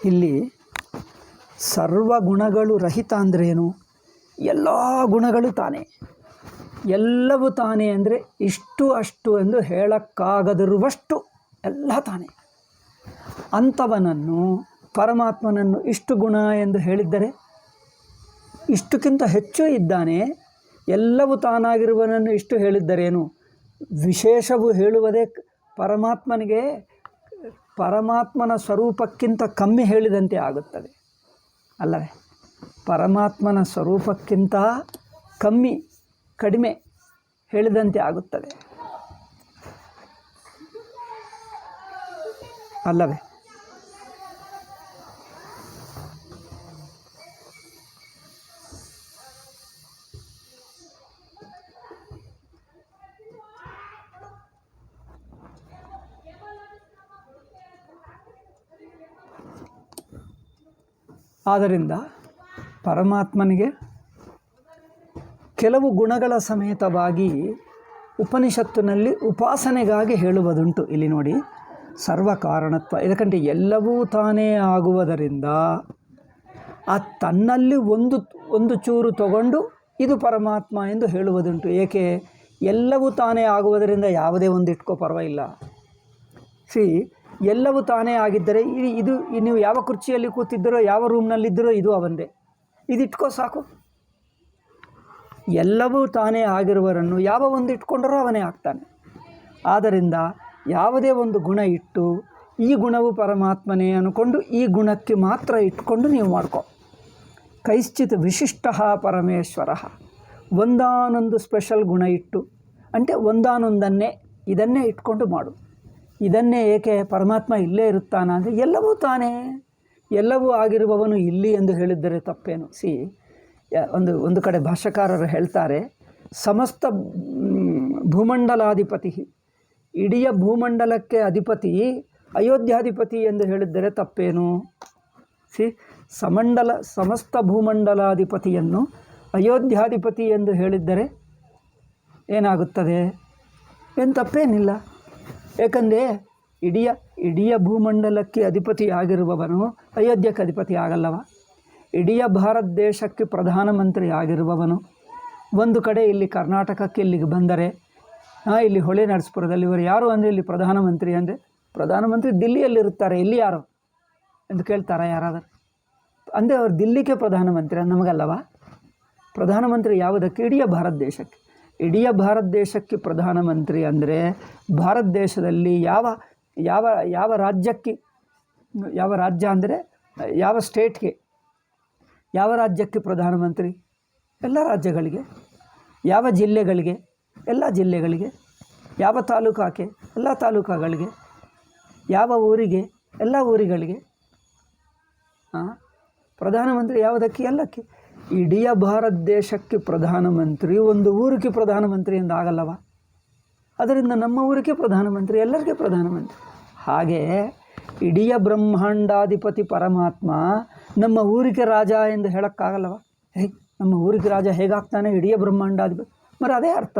ಇಲ್ಲಿ ಸರ್ವಗುಣಗಳು ರಹಿತ ಅಂದ್ರೇನು? ಎಲ್ಲ ಗುಣಗಳು ತಾನೇ, ಎಲ್ಲವೂ ತಾನೇ ಅಂದರೆ ಇಷ್ಟು ಅಷ್ಟು ಎಂದು ಹೇಳಕ್ಕಾಗದಿರುವಷ್ಟು ಎಲ್ಲ ತಾನೇ. ಅಂಥವನನ್ನು, ಪರಮಾತ್ಮನನ್ನು ಇಷ್ಟು ಗುಣ ಎಂದು ಹೇಳಿದ್ದರೆ ಇಷ್ಟಕ್ಕಿಂತ ಹೆಚ್ಚು ಇದ್ದಾನೆ. ಎಲ್ಲವೂ ತಾನಾಗಿರುವನನ್ನು ಇಷ್ಟು ಹೇಳಿದ್ದರೇನು? ವಿಶೇಷವು ಹೇಳುವುದೇ ಪರಮಾತ್ಮನಿಗೆ ಪರಮಾತ್ಮನ ಸ್ವರೂಪಕ್ಕಿಂತ ಕಮ್ಮಿ ಹೇಳಿದಂತೆ ಆಗುತ್ತದೆ ಅಲ್ಲವೇ? ಪರಮಾತ್ಮನ ಸ್ವರೂಪಕ್ಕಿಂತ ಕಡಿಮೆ ಹೇಳಿದಂತೆ ಆಗುತ್ತದೆ ಅಲ್ಲವೇ? ಆದ್ದರಿಂದ ಪರಮಾತ್ಮನಿಗೆ ಕೆಲವು ಗುಣಗಳ ಸಮೇತವಾಗಿ ಉಪನಿಷತ್ತಿನಲ್ಲಿ ಉಪಾಸನೆಗಾಗಿ ಹೇಳುವುದುಂಟು. ಇಲ್ಲಿ ನೋಡಿ, ಸರ್ವಕಾರಣತ್ವ. ಇದಕ್ಕಂటే ಎಲ್ಲವೂ ತಾನೇ ಆಗುವುದರಿಂದ ಆ ತನ್ನಲ್ಲಿ ಒಂದು ಚೂರು ತಗೊಂಡು ಇದು ಪರಮಾತ್ಮ ಎಂದು ಹೇಳುವುದುಂಟು. ಏಕೆ? ಎಲ್ಲವೂ ತಾನೇ ಆಗುವುದರಿಂದ ಯಾವುದೇ ಒಂದು ಇಟ್ಕೋ ಪರವಾಗಿಲ್ಲ. ಎಲ್ಲವೂ ತಾನೇ ಆಗಿದ್ದರೆ ಇದು ನೀವು ಯಾವ ಕುರ್ಚಿಯಲ್ಲಿ ಕೂತಿದ್ದರೋ, ಯಾವ ರೂಮ್ನಲ್ಲಿದ್ದರೋ ಇದು ಅವಂದೇ. ಇದಿಟ್ಕೋ ಸಾಕು. ಎಲ್ಲವೂ ತಾನೇ ಆಗಿರುವವರನ್ನು ಯಾವ ಒಂದು ಇಟ್ಕೊಂಡರೂ ಅವನೇ ಆಗ್ತಾನೆ. ಆದ್ದರಿಂದ ಯಾವುದೇ ಒಂದು ಗುಣ ಇಟ್ಟು ಈ ಗುಣವು ಪರಮಾತ್ಮನೇ ಅಂದ್ಕೊಂಡು ಈ ಗುಣಕ್ಕೆ ಮಾತ್ರ ಇಟ್ಕೊಂಡು ನೀವು ಮಾಡ್ಕೊ. ಕೈಶ್ಚಿತ್ ವಿಶಿಷ್ಟ ಪರಮೇಶ್ವರ. ಒಂದಾನೊಂದು ಸ್ಪೆಷಲ್ ಗುಣ ಇಟ್ಟು, ಅಂದರೆ ಒಂದಾನೊಂದನ್ನೇ ಇದನ್ನೇ ಇಟ್ಕೊಂಡು ಮಾಡು. ಇದನ್ನೇ ಏಕೆ ಪರಮಾತ್ಮ ಇಲ್ಲೇ ಇರುತ್ತಾನ ಅಂದರೆ ಎಲ್ಲವೂ ತಾನೇ, ಎಲ್ಲವೂ ಆಗಿರುವವನು ಇಲ್ಲಿ ಎಂದು ಹೇಳಿದ್ದರೆ ತಪ್ಪೇನು? ಒಂದು ಕಡೆ ಭಾಷ್ಯಕಾರರು ಹೇಳ್ತಾರೆ, ಸಮಸ್ತ ಭೂಮಂಡಲಾಧಿಪತಿ, ಇಡೀ ಭೂಮಂಡಲಕ್ಕೆ ಅಧಿಪತಿ ಅಯೋಧ್ಯಾಧಿಪತಿ ಎಂದು ಹೇಳಿದ್ದರೆ ತಪ್ಪೇನು? ಸಮಸ್ತ ಭೂಮಂಡಲಾಧಿಪತಿಯನ್ನು ಅಯೋಧ್ಯಾಧಿಪತಿ ಎಂದು ಹೇಳಿದ್ದರೆ ಏನಾಗುತ್ತದೆ? ಏನು ತಪ್ಪೇನಿಲ್ಲ. ಏಕೆಂದರೆ ಇಡೀ ಭೂಮಂಡಲಕ್ಕೆ ಅಧಿಪತಿ ಆಗಿರುವವನು ಅಯೋಧ್ಯಕ್ಕೆ ಅಧಿಪತಿ ಆಗಲ್ಲವ? ಇಡೀ ಭಾರತ ದೇಶಕ್ಕೆ ಪ್ರಧಾನಮಂತ್ರಿ ಆಗಿರುವವನು ಒಂದು ಕಡೆ ಇಲ್ಲಿ ಕರ್ನಾಟಕಕ್ಕೆ ಇಲ್ಲಿಗೆ ಬಂದರೆ, ಇಲ್ಲಿ ಹೊಳೆ ನರಸೀಪುರದಲ್ಲಿ ಇವರು ಯಾರು ಅಂದರೆ ಇಲ್ಲಿ ಪ್ರಧಾನಮಂತ್ರಿ ಅಂದರೆ, ಪ್ರಧಾನಮಂತ್ರಿ ದಿಲ್ಲಿಯಲ್ಲಿರುತ್ತಾರೆ, ಇಲ್ಲಿ ಯಾರು ಎಂದು ಕೇಳ್ತಾರ ಯಾರಾದರೂ? ಅಂದರೆ ಅವರು ದಿಲ್ಲಿಗೆ ಪ್ರಧಾನಮಂತ್ರಿ, ನಮಗಲ್ಲವ? ಪ್ರಧಾನಮಂತ್ರಿ ಯಾವುದಕ್ಕೆ? ಇಡೀ ಭಾರತ ದೇಶಕ್ಕೆ. ಇಡೀ ಭಾರತ ದೇಶಕ್ಕೆ ಪ್ರಧಾನಮಂತ್ರಿ ಅಂದರೆ ಭಾರತ ದೇಶದಲ್ಲಿ ಯಾವ ರಾಜ್ಯಕ್ಕೆ, ಯಾವ ರಾಜ್ಯ ಅಂದರೆ ಯಾವ ಸ್ಟೇಟ್ಗೆ, ಯಾವ ರಾಜ್ಯಕ್ಕೆ ಪ್ರಧಾನಮಂತ್ರಿ? ಎಲ್ಲ ರಾಜ್ಯಗಳಿಗೆ. ಯಾವ ಜಿಲ್ಲೆಗಳಿಗೆ? ಎಲ್ಲ ಜಿಲ್ಲೆಗಳಿಗೆ. ಯಾವ ತಾಲೂಕಾಕ್ಕೆ? ಎಲ್ಲ ತಾಲೂಕುಗಳಿಗೆ. ಯಾವ ಊರಿಗೆ? ಎಲ್ಲ ಊರುಗಳಿಗೆ. ಪ್ರಧಾನಮಂತ್ರಿ ಯಾವುದಕ್ಕೆ? ಎಲ್ಲಕ್ಕೆ. ಇಡೀ ಭಾರತ ದೇಶಕ್ಕೆ ಪ್ರಧಾನಮಂತ್ರಿ ಒಂದು ಊರಿಗೆ ಪ್ರಧಾನಮಂತ್ರಿ ಎಂದು ಆಗಲ್ಲವ? ಅದರಿಂದ ನಮ್ಮ ಊರಿಗೆ ಪ್ರಧಾನಮಂತ್ರಿ, ಎಲ್ಲರಿಗೆ ಪ್ರಧಾನಮಂತ್ರಿ. ಹಾಗೆ ಇಡೀ ಬ್ರಹ್ಮಾಂಡಾಧಿಪತಿ ಪರಮಾತ್ಮ ನಮ್ಮ ಊರಿಗೆ ರಾಜ ಎಂದು ಹೇಳೋಕ್ಕಾಗಲ್ಲವ? ನಮ್ಮ ಊರಿಗೆ ರಾಜ ಹೇಗಾಗ್ತಾನೆ? ಇಡೀ ಬ್ರಹ್ಮಾಂಡಾಧಿಪತಿ. మరి ಅದೇ ಅರ್ಥ.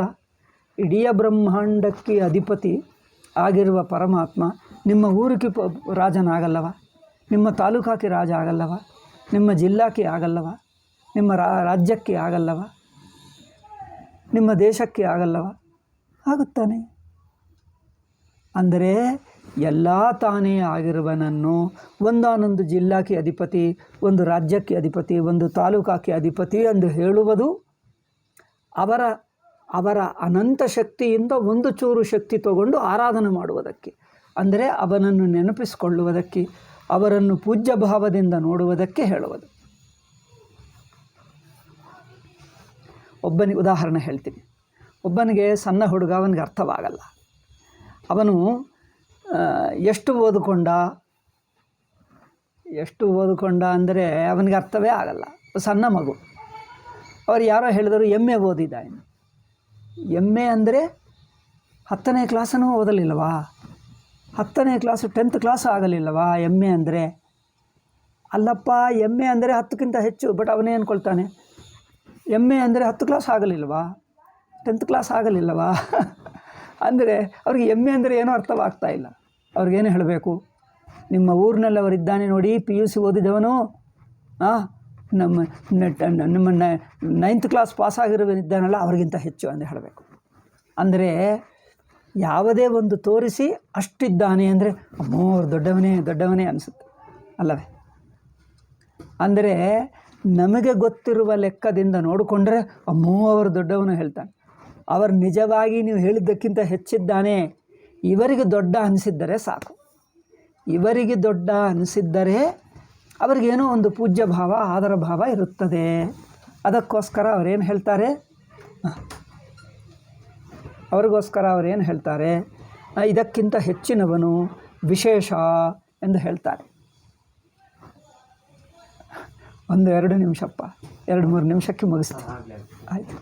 ಇಡೀ ಬ್ರಹ್ಮಾಂಡಕ್ಕೆ ಅಧಿಪತಿ ಆಗಿರುವ ಪರಮಾತ್ಮ ನಿಮ್ಮ ಊರಿಗೆ ರಾಜನಾಗಲ್ಲವ? ನಿಮ್ಮ ತಾಲೂಕಾಕ್ಕೆ ರಾಜ ಆಗಲ್ಲವ? ನಿಮ್ಮ ಜಿಲ್ಲಾಕ್ಕೆ ಆಗಲ್ಲವ? ನಿಮ್ಮ ರಾಜ್ಯಕ್ಕೆ ಆಗಲ್ಲವ? ನಿಮ್ಮ ದೇಶಕ್ಕೆ ಆಗಲ್ಲವ? ಆಗುತ್ತಾನೆ. ಅಂದರೆ ಎಲ್ಲ ತಾನೇ ಆಗಿರುವನನ್ನು ಒಂದಾನೊಂದು ಜಿಲ್ಲಾಕ್ಕೆ ಅಧಿಪತಿ, ಒಂದು ರಾಜ್ಯಕ್ಕೆ ಅಧಿಪತಿ, ಒಂದು ತಾಲೂಕಾಕ್ಕೆ ಅಧಿಪತಿ ಎಂದು ಹೇಳುವುದು ಅವರ ಅನಂತ ಶಕ್ತಿಯಿಂದ ಒಂದು ಚೂರು ಶಕ್ತಿ ತಗೊಂಡು ಆರಾಧನೆ ಮಾಡುವುದಕ್ಕೆ, ಅಂದರೆ ಅವನನ್ನು ನೆನಪಿಸಿಕೊಳ್ಳುವುದಕ್ಕೆ, ಅವರನ್ನು ಪೂಜ್ಯ ಭಾವದಿಂದ ನೋಡುವುದಕ್ಕೆ ಹೇಳುವುದು. ಒಬ್ಬನಿಗೆ ಉದಾಹರಣೆ ಹೇಳ್ತೀನಿ. ಒಬ್ಬನಿಗೆ ಸಣ್ಣ ಹುಡುಗ, ಅವನಿಗೆ ಅರ್ಥವಾಗಲ್ಲ. ಅವನು ಎಷ್ಟು ಓದಿಕೊಂಡ ಅಂದರೆ ಅವನಿಗೆ ಅರ್ಥವೇ ಆಗಲ್ಲ. ಸಣ್ಣ ಮಗು. ಅವ್ರು ಯಾರೋ ಹೇಳಿದರು MA ಓದಿದ. MA ಅಂದರೆ 10ನೇ ಕ್ಲಾಸನ್ನು ಓದಲಿಲ್ಲವಾ? 10ನೇ ಕ್ಲಾಸು 10th ಕ್ಲಾಸ್ ಆಗಲಿಲ್ಲವಾ MA ಅಂದರೆ? ಅಲ್ಲಪ್ಪ, MA ಅಂದರೆ 10ಕ್ಕಿಂತ ಹೆಚ್ಚು. ಬಟ್ ಅವನೇ ಅಂದ್ಕೊಳ್ತಾನೆ MA ಅಂದರೆ 10 ಕ್ಲಾಸ್ ಆಗಲಿಲ್ವಾ, 10th ಕ್ಲಾಸ್ ಆಗಲಿಲ್ಲವಾ? ಅಂದರೆ ಅವ್ರಿಗೆ MA ಅಂದರೆ ಏನೂ ಅರ್ಥವಾಗ್ತಾ ಇಲ್ಲ. ಅವ್ರಿಗೇನು ಹೇಳಬೇಕು? ನಿಮ್ಮ ಊರಿನಲ್ಲಿ ಅವರಿದ್ದಾನೆ ನೋಡಿ, PUC ಓದಿದವನು, ನಿಮ್ಮ 9th ಕ್ಲಾಸ್ ಪಾಸಾಗಿರೋನಿದ್ದಾನಲ್ಲ, ಅವ್ರಿಗಿಂತ ಹೆಚ್ಚು ಅಂತ ಹೇಳಬೇಕು. ಅಂದರೆ ಯಾವುದೇ ಒಂದು ತೋರಿಸಿ ಅಷ್ಟಿದ್ದಾನೆ ಅಂದರೆ ಅಮ್ಮೋ ಅವ್ರು ದೊಡ್ಡವನೇ ಅನಿಸುತ್ತೆ ಅಲ್ಲವೇ? ಅಂದರೆ ನಮಗೆ ಗೊತ್ತಿರುವ ಲೆಕ್ಕದಿಂದ ನೋಡಿಕೊಂಡ್ರೆ ಅಮ್ಮೋ ಅವರು ದೊಡ್ಡವನು ಹೇಳ್ತಾನೆ. ಅವರು ನಿಜವಾಗಿ ನೀವು ಹೇಳಿದ್ದಕ್ಕಿಂತ ಹೆಚ್ಚಿದ್ದಾನೆ. ಇವರಿಗೆ ದೊಡ್ಡ ಅನಿಸಿದ್ದರೆ ಸಾಕು. ಇವರಿಗೆ ದೊಡ್ಡ ಅನಿಸಿದ್ದರೆ ಅವ್ರಿಗೇನೋ ಒಂದು ಪೂಜ್ಯ ಭಾವ, ಆದರ ಭಾವ ಇರುತ್ತದೆ. ಅದಕ್ಕೋಸ್ಕರ ಅವರೇನು ಹೇಳ್ತಾರೆ? ಅವ್ರಿಗೇನು ಹೇಳ್ತಾರೆ? ಇದಕ್ಕಿಂತ ಹೆಚ್ಚಿನವನು, ವಿಶೇಷ ಎಂದು ಹೇಳ್ತಾರೆ. 1-2 ನಿಮಿಷಪ್ಪ, 2-3 ನಿಮಿಷಕ್ಕೆ ಮುಗಿಸ್ತೀನಿ. ಆಯಿತು.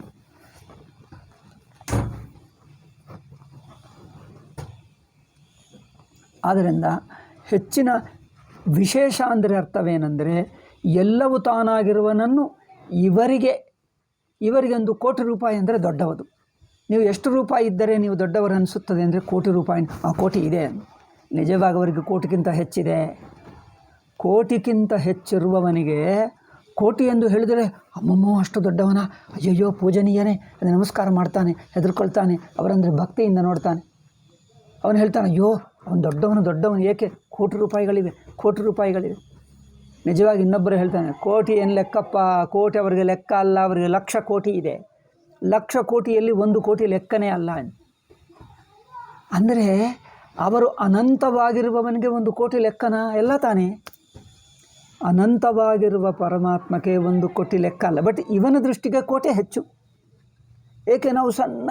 ಆದ್ದರಿಂದ ಹೆಚ್ಚಿನ ವಿಶೇಷ ಅಂದರೆ ಅರ್ಥವೇನೆಂದರೆ ಎಲ್ಲವೂ ತಾನಾಗಿರುವನನ್ನು ಇವರಿಗೆ 1 ಕೋಟಿ ರೂಪಾಯಿ ಅಂದರೆ ದೊಡ್ಡವದು. ನೀವು ಎಷ್ಟು ರೂಪಾಯಿ ಇದ್ದರೆ ನೀವು ದೊಡ್ಡವರು ಅನಿಸುತ್ತದೆ ಅಂದರೆ ಕೋಟಿ ರೂಪಾಯಿ, ಕೋಟಿ ಇದೆ. ನಿಜವಾಗಿ ಅವರಿಗೆ ಕೋಟಿಗಿಂತ ಹೆಚ್ಚಿದೆ. ಕೋಟಿಗಿಂತ ಹೆಚ್ಚಿರುವವನಿಗೆ ಕೋಟಿ ಎಂದು ಹೇಳಿದರೆ ಅಮ್ಮಮ್ಮೋ ಅಷ್ಟು ದೊಡ್ಡವನ, ಅಯ್ಯಯ್ಯೋ ಪೂಜನೀಯನೇ, ನಮಸ್ಕಾರ ಮಾಡ್ತಾನೆ, ಹೆದರ್ಕೊಳ್ತಾನೆ, ಅವರಂದರೆ ಭಕ್ತಿಯಿಂದ ನೋಡ್ತಾನೆ. ಅವನು ಹೇಳ್ತಾನೆ ಅಯ್ಯೋ ಅವನು ದೊಡ್ಡವನು ಏಕೆ? ಕೋಟಿ ರೂಪಾಯಿಗಳಿವೆ. ನಿಜವಾಗಿ ಇನ್ನೊಬ್ಬರು ಹೇಳ್ತಾನೆ ಕೋಟಿ ಏನು ಲೆಕ್ಕಪ್ಪ, ಕೋಟಿ ಅವರಿಗೆ ಲೆಕ್ಕ ಅಲ್ಲ, ಅವರಿಗೆ 1,00,000 ಕೋಟಿ ಇದೆ. 1,00,000 ಕೋಟಿಯಲ್ಲಿ 1 ಕೋಟಿ ಲೆಕ್ಕನೇ ಅಲ್ಲ. ಅಂದರೆ ಅವರು ಅನಂತವಾಗಿರುವವನಿಗೆ 1 ಕೋಟಿ ಲೆಕ್ಕನ? ಎಲ್ಲ ತಾನೇ. ಅನಂತವಾಗಿರುವ ಪರಮಾತ್ಮಕ್ಕೆ 1 ಕೋಟಿ ಲೆಕ್ಕ ಅಲ್ಲ. ಬಟ್ ಇವನ ದೃಷ್ಟಿಗೆ ಕೋಟಿ ಹೆಚ್ಚು. ಏಕೆ? ನಾವು ಸಣ್ಣ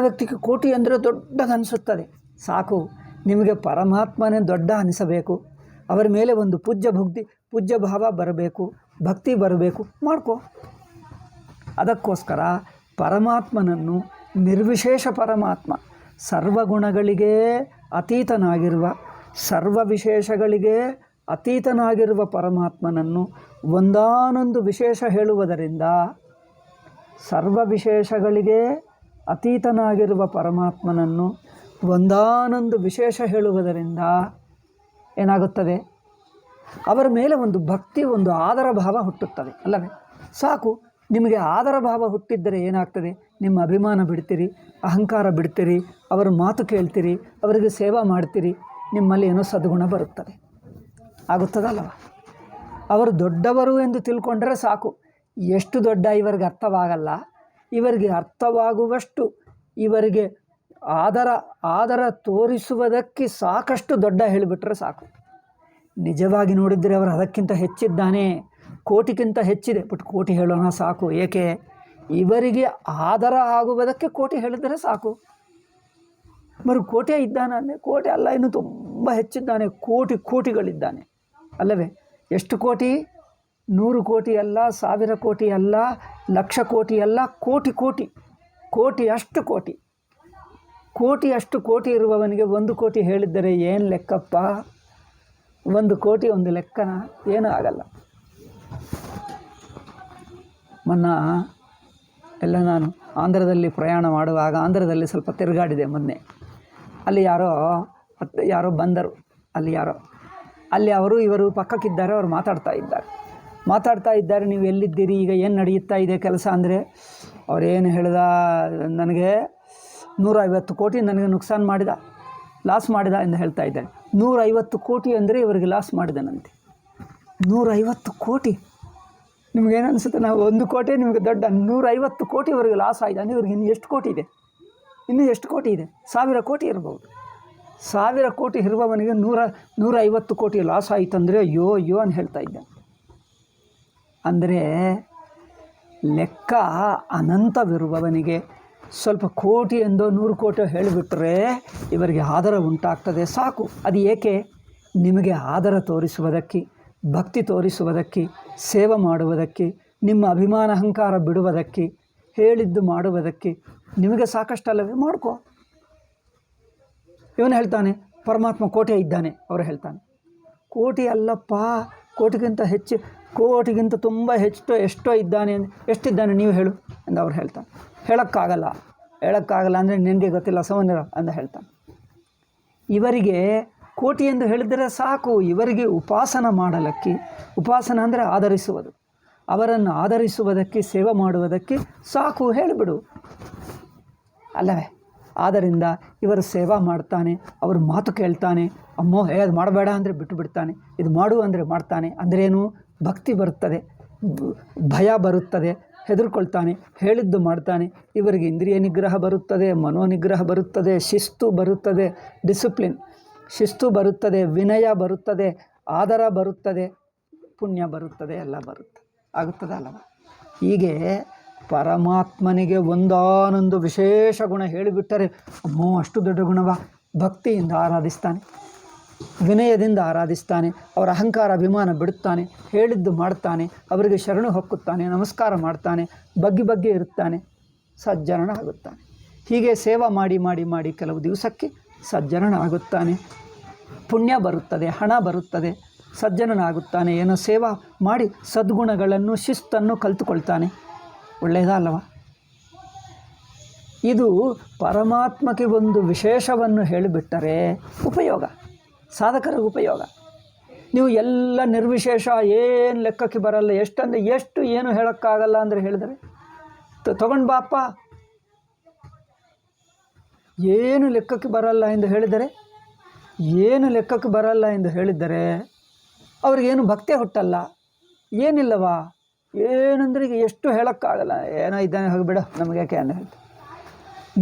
ವ್ಯಕ್ತಿಗೆ ಕೋಟಿ ಅಂದರೆ ದೊಡ್ಡದನಿಸುತ್ತದೆ. ಸಾಕು. ನಿಮಗೆ ಪರಮಾತ್ಮನೇ ದೊಡ್ಡ ಅನಿಸಬೇಕು, ಅವರ ಮೇಲೆ ಒಂದು ಪೂಜ್ಯ ಭಾವ ಬರಬೇಕು, ಭಕ್ತಿ ಬರಬೇಕು, ಮಾಡ್ಕೋ. ಅದಕ್ಕೋಸ್ಕರ ಪರಮಾತ್ಮನನ್ನು ನಿರ್ವಿಶೇಷ ಪರಮಾತ್ಮ, ಸರ್ವಗುಣಗಳಿಗೆ ಅತೀತನಾಗಿರುವ, ಸರ್ವ ವಿಶೇಷಗಳಿಗೆ ಅತೀತನಾಗಿರುವ ಪರಮಾತ್ಮನನ್ನು ಒಂದಾನೊಂದು ವಿಶೇಷ ಹೇಳುವುದರಿಂದ, ಸರ್ವ ವಿಶೇಷಗಳಿಗೆ ಅತೀತನಾಗಿರುವ ಪರಮಾತ್ಮನನ್ನು ಒಂದಾನೊಂದು ವಿಶೇಷ ಹೇಳುವುದರಿಂದ ಏನಾಗುತ್ತದೆ? ಅವರ ಮೇಲೆ ಒಂದು ಭಕ್ತಿ, ಒಂದು ಆದರ ಭಾವ ಹುಟ್ಟುತ್ತದೆ ಅಲ್ಲವೇ? ಸಾಕು. ನಿಮಗೆ ಆದರ ಭಾವ ಹುಟ್ಟಿದ್ದರೆ ಏನಾಗ್ತದೆ? ನಿಮ್ಮ ಅಭಿಮಾನ ಬಿಡ್ತೀರಿ, ಅಹಂಕಾರ ಬಿಡ್ತೀರಿ, ಅವರ ಮಾತು ಕೇಳ್ತೀರಿ, ಅವರಿಗೆ ಸೇವಾ ಮಾಡ್ತೀರಿ, ನಿಮ್ಮಲ್ಲಿ ಏನೋ ಸದ್ಗುಣ ಬರುತ್ತದೆ. ಆಗುತ್ತದಲ್ಲವ? ಅವರು ದೊಡ್ಡವರು ಎಂದು ತಿಳ್ಕೊಂಡ್ರೆ ಸಾಕು. ಎಷ್ಟು ದೊಡ್ಡ ಇವರಿಗೆ ಅರ್ಥವಾಗಲ್ಲ. ಇವರಿಗೆ ಅರ್ಥವಾಗುವಷ್ಟು ಇವರಿಗೆ ಆದರ ತೋರಿಸುವುದಕ್ಕೆ ಸಾಕಷ್ಟು ದೊಡ್ಡ ಹೇಳಿಬಿಟ್ರೆ ಸಾಕು. ನಿಜವಾಗಿ ನೋಡಿದರೆ ಅವರು ಅದಕ್ಕಿಂತ ಹೆಚ್ಚಿದ್ದಾನೆ, ಕೋಟಿಗಿಂತ ಹೆಚ್ಚಿದೆ. ಬಟ್ ಕೋಟಿ ಹೇಳೋಣ ಸಾಕು. ಏಕೆ? ಇವರಿಗೆ ಆದರ ಆಗುವುದಕ್ಕೆ ಕೋಟಿ ಹೇಳಿದರೆ ಸಾಕು. ಮರು ಕೋಟೆ ಇದ್ದಾನೆ ಅಂದರೆ ಕೋಟೆ ಅಲ್ಲ, ಇನ್ನು ತುಂಬ ಹೆಚ್ಚಿದ್ದಾನೆ, ಕೋಟಿಗಳಿದ್ದಾನೆ ಅಲ್ಲವೇ? ಎಷ್ಟು ಕೋಟಿ? 100 ಕೋಟಿ ಅಲ್ಲ, 1000 ಕೋಟಿ ಅಲ್ಲ, ಲಕ್ಷ ಕೋಟಿ ಅಲ್ಲ, ಕೋಟಿ ಅಷ್ಟು ಕೋಟಿ ಇರುವವನಿಗೆ 1 ಕೋಟಿ ಹೇಳಿದ್ದರೆ ಏನು ಲೆಕ್ಕಪ್ಪ? 1 ಕೋಟಿ ಒಂದು ಲೆಕ್ಕನ? ಏನೂ ಆಗಲ್ಲ. ನಾನು ಆಂಧ್ರದಲ್ಲಿ ಪ್ರಯಾಣ ಮಾಡುವಾಗ ಆಂಧ್ರದಲ್ಲಿ ಸ್ವಲ್ಪ ತಿರುಗಾಡಿದೆ ಮೊನ್ನೆ. ಅಲ್ಲಿ ಯಾರೋ ಬಂದರು. ಅಲ್ಲಿ ಅವರು ಇವರು ಪಕ್ಕಕ್ಕಿದ್ದಾರೆ. ಅವರು ಮಾತಾಡ್ತಾ ಇದ್ದಾರೆ. ನೀವು ಎಲ್ಲಿದ್ದೀರಿ, ಈಗ ಏನು ನಡೆಯುತ್ತಾ ಇದೆ ಕೆಲಸ ಅಂದರೆ, ಅವರೇನು ಹೇಳ್ದ, ನನಗೆ 150 ಕೋಟಿ ನನಗೆ ಲಾಸ್ ಮಾಡಿದ ಎಂದು ಹೇಳ್ತಾ ಇದ್ದಾರೆ. 150 ಕೋಟಿ ಅಂದರೆ ಇವರಿಗೆ ಲಾಸ್ ಮಾಡಿದನಂತೆ. 150 ಕೋಟಿ ನಿಮಗೇನು ಅನಿಸುತ್ತೆ? ನಾವು 1 ಕೋಟಿ ನಿಮಗೆ ದೊಡ್ಡ, 150 ಕೋಟಿ ಇವರಿಗೆ ಲಾಸ್ ಆಗಿದೆ ಅಂದರೆ ಇವ್ರಿಗೆ ಇನ್ನೂ ಎಷ್ಟು ಕೋಟಿ ಇದೆ? 1000 ಕೋಟಿ ಇರ್ಬೋದು. 1000 ಕೋಟಿ ಇರುವವನಿಗೆ 150 ಕೋಟಿ ಲಾಸ್ ಆಯಿತಂದರೆ ಅಯ್ಯೋ ಅಂತ ಹೇಳ್ತಾ ಇದ್ದ. ಅಂದರೆ ಲೆಕ್ಕ ಅನಂತವಿರುವವನಿಗೆ ಸ್ವಲ್ಪ ಕೋಟಿ ಎಂದೋ 100 ಕೋಟಿ ಹೇಳಿಬಿಟ್ರೆ ಇವರಿಗೆ ಆದರ ಉಂಟಾಗ್ತದೆ. ಸಾಕು. ಅದು ಏಕೆ? ನಿಮಗೆ ಆದರ ತೋರಿಸುವುದಕ್ಕೆ, ಭಕ್ತಿ ತೋರಿಸುವುದಕ್ಕೆ, ಸೇವೆ ಮಾಡುವುದಕ್ಕೆ, ನಿಮ್ಮ ಅಭಿಮಾನ ಅಹಂಕಾರ ಬಿಡುವುದಕ್ಕೆ, ಹೇಳಿದ್ದು ಮಾಡುವುದಕ್ಕೆ ನಿಮಗೆ ಸಾಕಷ್ಟಲ್ಲವೇ? ಮಾಡ್ಕೋ. ಇವನು ಹೇಳ್ತಾನೆ ಪರಮಾತ್ಮ ಕೋಟೆ ಇದ್ದಾನೆ. ಅವರು ಹೇಳ್ತಾನೆ ಕೋಟಿ ಅಲ್ಲಪ್ಪ, ಕೋಟಿಗಿಂತ ತುಂಬ ಎಷ್ಟೋ ಇದ್ದಾನೆ. ಎಷ್ಟಿದ್ದಾನೆ ನೀವು ಹೇಳು ಎಂದು ಅವ್ರು ಹೇಳ್ತಾನೆ. ಹೇಳೋಕ್ಕಾಗಲ್ಲ ಅಂದರೆ ನಿನಗೆ ಗೊತ್ತಿಲ್ಲ ಸಮನ್ವಯ ಅಂತ ಹೇಳ್ತಾನೆ. ಇವರಿಗೆ ಕೋಟಿ ಎಂದು ಹೇಳಿದರೆ ಸಾಕು. ಇವರಿಗೆ ಉಪಾಸನ ಮಾಡಲಿಕ್ಕೆ, ಉಪಾಸನ ಅಂದರೆ ಆಧರಿಸುವುದು, ಅವರನ್ನು ಆಧರಿಸುವುದಕ್ಕೆ, ಸೇವೆ ಮಾಡುವುದಕ್ಕೆ ಸಾಕು, ಹೇಳಿಬಿಡು ಅಲ್ಲವೇ? ಆದ್ದರಿಂದ ಇವರು ಸೇವಾ ಮಾಡ್ತಾನೆ, ಅವ್ರ ಮಾತು ಕೇಳ್ತಾನೆ. ಅಮ್ಮೋ ಅದು ಮಾಡಬೇಡ ಅಂದರೆ ಬಿಟ್ಟು ಬಿಡ್ತಾನೆ, ಇದು ಮಾಡು ಅಂದರೆ ಮಾಡ್ತಾನೆ. ಅಂದ್ರೇನು? ಭಕ್ತಿ ಬರುತ್ತದೆ, ಭಯ ಬರುತ್ತದೆ, ಹೆದರ್ಕೊಳ್ತಾನೆ, ಹೇಳಿದ್ದು ಮಾಡ್ತಾನೆ. ಇವರಿಗೆ ಇಂದ್ರಿಯ ನಿಗ್ರಹ ಬರುತ್ತದೆ, ಮನೋನಿಗ್ರಹ ಬರುತ್ತದೆ, ಶಿಸ್ತು ಬರುತ್ತದೆ, ಡಿಸಿಪ್ಲಿನ್ ಶಿಸ್ತು ಬರುತ್ತದೆ, ವಿನಯ ಬರುತ್ತದೆ, ಆದರ ಬರುತ್ತದೆ, ಪುಣ್ಯ ಬರುತ್ತದೆ, ಎಲ್ಲ ಬರುತ್ತೆ. ಆಗುತ್ತದೆ ಅಲ್ಲವ? ಹೀಗೆ ಪರಮಾತ್ಮನಿಗೆ ಒಂದಾನೊಂದು ವಿಶೇಷ ಗುಣ ಹೇಳಿಬಿಟ್ಟರೆ ಅಮ್ಮೋ ಅಷ್ಟು ದೊಡ್ಡ ಗುಣವ? ಭಕ್ತಿಯಿಂದ ಆರಾಧಿಸ್ತಾನೆ, ವಿನಯದಿಂದ ಆರಾಧಿಸ್ತಾನೆ, ಅವರ ಅಹಂಕಾರ ಅಭಿಮಾನ ಬಿಡುತ್ತಾನೆ, ಹೇಳಿದ್ದು ಮಾಡ್ತಾನೆ, ಅವರಿಗೆ ಶರಣು ಹೊಕ್ಕುತ್ತಾನೆ, ನಮಸ್ಕಾರ ಮಾಡ್ತಾನೆ, ಬಗ್ಗೆ ಇರುತ್ತಾನೆ, ಸಜ್ಜನನಾಗುತ್ತಾನೆ. ಹೀಗೆ ಸೇವಾ ಮಾಡಿ ಕೆಲವು ದಿವಸಕ್ಕೆ ಸಜ್ಜನನಾಗುತ್ತಾನೆ, ಪುಣ್ಯ ಬರುತ್ತದೆ, ಹಣ ಬರುತ್ತದೆ, ಸಜ್ಜನನಾಗುತ್ತಾನೆ. ಏನೋ ಸೇವಾ ಮಾಡಿ ಸದ್ಗುಣಗಳನ್ನು, ಶಿಸ್ತನ್ನು ಕಲಿತುಕೊಳ್ತಾನೆ. ಒಳ್ಳೆಯದ ಅಲ್ಲವ? ಇದು ಪರಮಾತ್ಮಕ್ಕೆ ಒಂದು ವಿಶೇಷವನ್ನು ಹೇಳಿಬಿಟ್ಟರೆ ಉಪಯೋಗ, ಸಾಧಕರಿಗೆ ಉಪಯೋಗ. ನೀವು ಎಲ್ಲ ನಿರ್ವಿಶೇಷ, ಏನು ಲೆಕ್ಕಕ್ಕೆ ಬರಲ್ಲ, ಎಷ್ಟು ಏನು ಹೇಳೋಕ್ಕಾಗಲ್ಲ ಅಂದರೆ ಹೇಳಿದರೆ ತಗೊಂಡು ಬಾಪ್ಪ, ಏನು ಲೆಕ್ಕಕ್ಕೆ ಬರಲ್ಲ ಎಂದು ಹೇಳಿದರೆ ಅವ್ರಿಗೇನು ಭಕ್ತಿ ಹುಟ್ಟಲ್ಲ, ಏನಿಲ್ಲವಾ? ಏನಂದ್ರೆ ಈಗ ಎಷ್ಟು ಹೇಳೋಕ್ಕಾಗಲ್ಲ, ಏನೋ ಇದ್ದಾನೆ ಹೋಗಿಬಿಡ ನಮಗೆ ಯಾಕೆ ಅಂತ ಹೇಳ್ತಾರೆ.